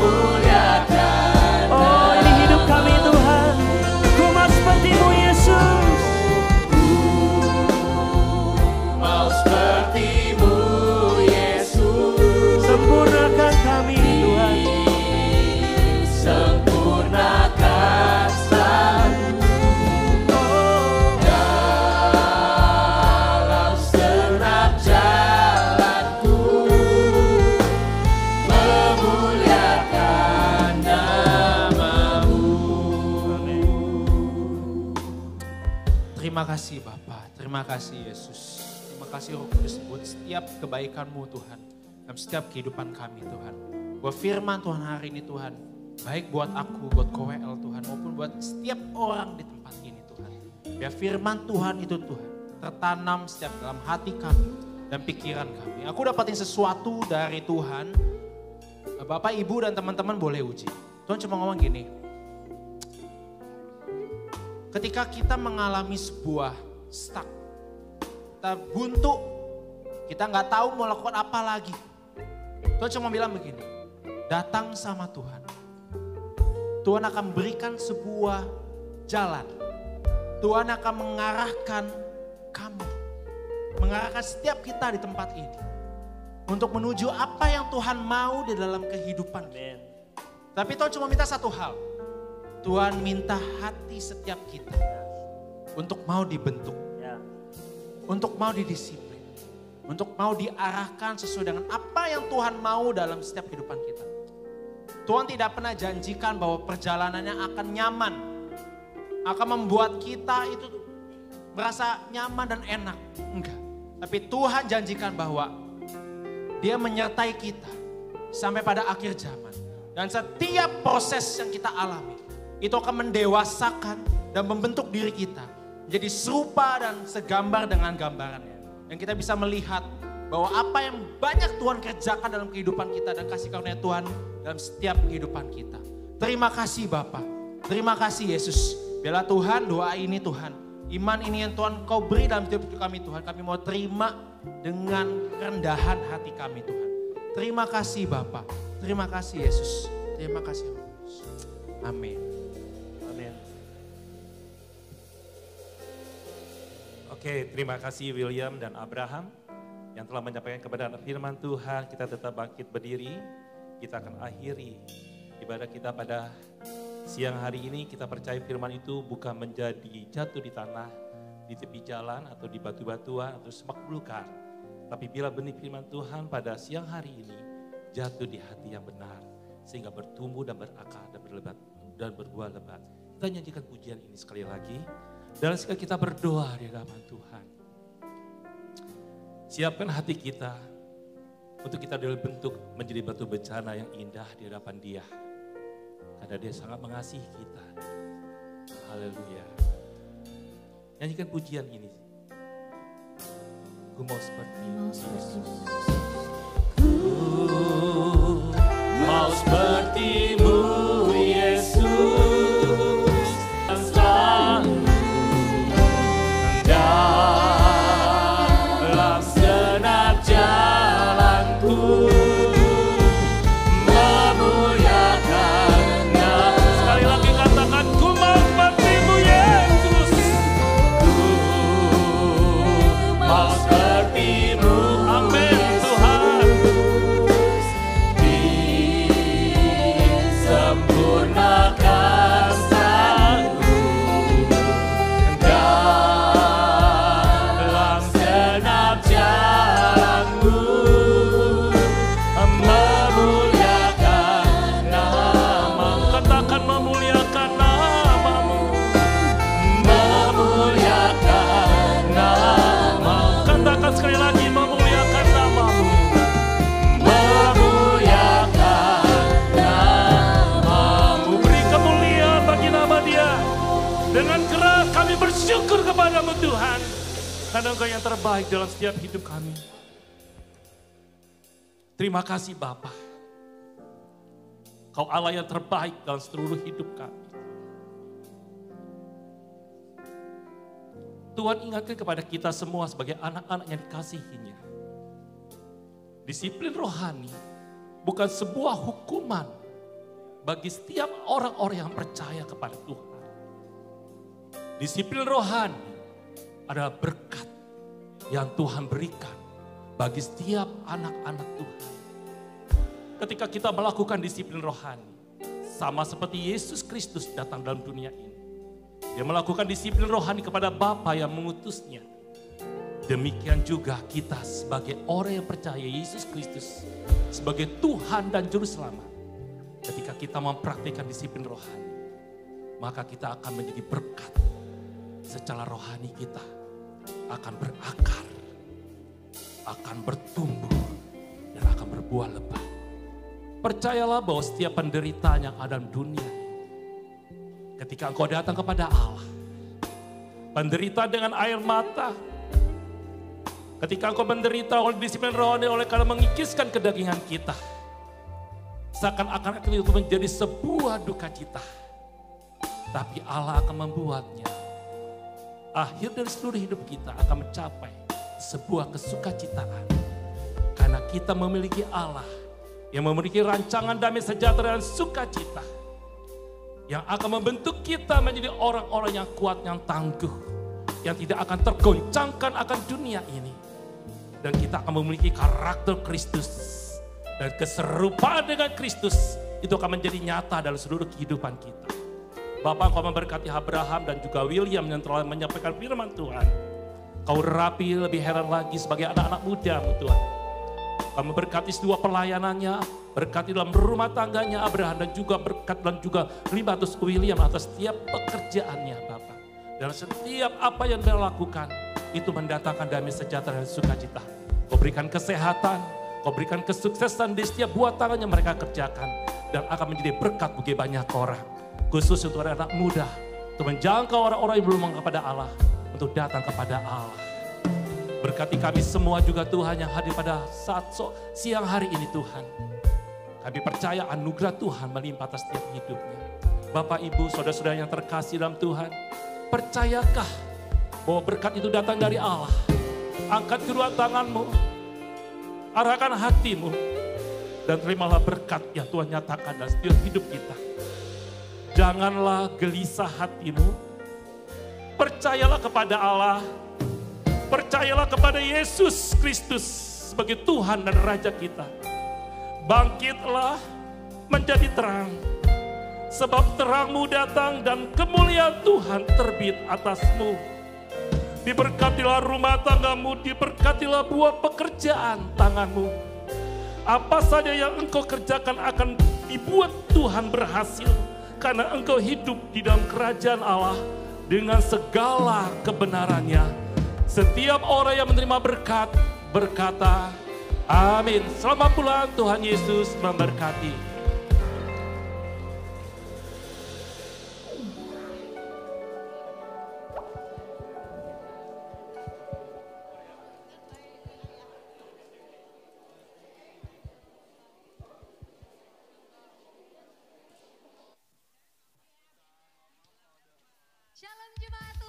memuliakan. Oh, ini hidup kami Tuhan. Ku mau seperti-Mu Yesus. Mau seperti-Mu Yesus, Sempurnakan kami Tuhan. sempurnakan selalu dalam segenap jalanku memuliakan nama-Mu. Terima kasih Bapa, terima kasih Yesus. Terima kasih Roh Kudus buat setiap kebaikan-Mu Tuhan. Dalam setiap kehidupan kami Tuhan. Buat firman Tuhan hari ini Tuhan. Baik buat aku, buat KWL Tuhan. Maupun buat setiap orang di tempat ini Tuhan. Biar firman Tuhan itu Tuhan. Tertanam setiap dalam hati kami dan pikiran kami. Aku dapatin sesuatu dari Tuhan. Bapak, Ibu dan teman-teman boleh uji. Tuhan cuma ngomong gini. Ketika kita mengalami sebuah stuck, kita buntu, kita nggak tahu mau lakukan apa lagi. Tuhan cuma bilang begini, datang sama Tuhan. Tuhan akan berikan sebuah jalan. Tuhan akan mengarahkan kamu, mengarahkan setiap kita di tempat ini. Untuk menuju apa yang Tuhan mau di dalam kehidupan. Amin. Tapi Tuhan cuma minta satu hal. Tuhan minta hati setiap kita untuk mau dibentuk, Ya. untuk mau didisiplin, untuk mau diarahkan sesuai dengan apa yang Tuhan mau dalam setiap kehidupan kita. Tuhan tidak pernah janjikan bahwa perjalanannya akan nyaman, akan membuat kita itu merasa nyaman dan enak. Enggak. Tapi Tuhan janjikan bahwa Dia menyertai kita sampai pada akhir zaman. Dan setiap proses yang kita alami, itu akan mendewasakan dan membentuk diri kita menjadi serupa dan segambar dengan gambarannya. Dan kita bisa melihat bahwa apa yang banyak Tuhan kerjakan dalam kehidupan kita dan kasih karunia Tuhan dalam setiap kehidupan kita. Terima kasih Bapa, terima kasih Yesus. Biarlah Tuhan doa ini Tuhan, iman ini yang Tuhan Kau beri dalam hidup kami Tuhan. Kami mau terima dengan kerendahan hati kami Tuhan. Terima kasih Bapa, terima kasih Yesus, terima kasih Roh Kudus. Amin. Amin. Oke, terima kasih William dan Abraham yang telah menyampaikan kebenaran firman Tuhan. Kita tetap bangkit berdiri. kita akan akhiri ibadah kita pada siang hari ini. Kita percaya firman itu bukan menjadi jatuh di tanah, di tepi jalan atau di batu-batuan atau semak belukar. Tapi bila benih firman Tuhan pada siang hari ini jatuh di hati yang benar, sehingga bertumbuh dan berakar dan berlebat dan berbuah lebat. Kita nyanyikan pujian ini sekali lagi. Dan sekali kita berdoa di hadapan Tuhan. Siapkan hati kita untuk kita dibentuk menjadi batu bencana yang indah di hadapan Dia. Karena Dia sangat mengasihi kita. Haleluya. Nyanyikan pujian ini. Ku mau seperti-Mu, Yesus. Ku mau seperti-Mu, Yesus. Selalu dalam segenap jalanku. Bersyukur kepada-Mu Tuhan, karena Engkau yang terbaik dalam setiap hidup kami. Terima kasih Bapa, Kau Allah yang terbaik dalam seluruh hidup kami. Tuhan ingatkan kepada kita semua sebagai anak-anak yang dikasihinya. Disiplin rohani bukan sebuah hukuman bagi setiap orang-orang yang percaya kepada Tuhan. Disiplin rohani adalah berkat yang Tuhan berikan bagi setiap anak-anak Tuhan. Ketika kita melakukan disiplin rohani, sama seperti Yesus Kristus datang dalam dunia ini. Dia melakukan disiplin rohani kepada Bapa yang mengutusnya. Demikian juga kita sebagai orang yang percaya Yesus Kristus sebagai Tuhan dan Juru Selamat. Ketika kita mempraktikkan disiplin rohani, maka kita akan menjadi berkat. Secara rohani kita akan berakar, akan bertumbuh, dan akan berbuah lebat. Percayalah bahwa setiap penderitaan yang ada dalam dunia, ketika engkau datang kepada Allah, penderita dengan air mata, ketika engkau menderita oleh disiplin rohani, oleh karena mengikiskan kedagingan kita, seakan-akan itu menjadi sebuah duka cita. Tapi Allah akan membuatnya akhir dari seluruh hidup kita akan mencapai sebuah kesukacitaan. Karena kita memiliki Allah yang memiliki rancangan damai sejahtera dan sukacita. Yang akan membentuk kita menjadi orang-orang yang kuat, yang tangguh. Yang tidak akan tergoncangkan akan dunia ini. Dan kita akan memiliki karakter Kristus. Dan keserupaan dengan Kristus itu akan menjadi nyata dalam seluruh kehidupan kita. Bapak, Engkau memberkati Abraham dan juga William yang telah menyampaikan firman Tuhan. Kau rapi lebih heran lagi sebagai anak-anak muda-Mu Tuhan. Kau memberkati sebuah pelayanannya, berkati dalam rumah tangganya Abraham dan juga berkat dan juga libatus William atas setiap pekerjaannya Bapak. Dan setiap apa yang dia lakukan itu mendatangkan damai sejahtera dan sukacita. Kau berikan kesehatan, Kau berikan kesuksesan di setiap buah tangan yang mereka kerjakan. Dan akan menjadi berkat bagi banyak orang. Khusus untuk anak muda, untuk menjangkau orang-orang yang belum mengenal kepada Allah, untuk datang kepada Allah. Berkati kami semua juga Tuhan yang hadir pada saat siang hari ini Tuhan. Kami percaya anugerah Tuhan melimpah atas setiap hidupnya. Bapak, Ibu, saudara-saudara yang terkasih dalam Tuhan, percayakah bahwa berkat itu datang dari Allah? Angkat kedua tanganmu, arahkan hatimu, dan terimalah berkat yang Tuhan nyatakan dalam setiap hidup kita. Janganlah gelisah hatimu, percayalah kepada Allah, percayalah kepada Yesus Kristus sebagai Tuhan dan Raja kita. Bangkitlah menjadi terang, sebab terangmu datang dan kemuliaan Tuhan terbit atasmu. Diberkatilah rumah tanggamu, diberkatilah buah pekerjaan tanganmu. Apa saja yang engkau kerjakan akan dibuat Tuhan berhasil, karena engkau hidup di dalam kerajaan Allah dengan segala kebenarannya. Setiap orang yang menerima berkat berkata, amin. Selamat pulang, Tuhan Yesus memberkati. Shalom Jemaat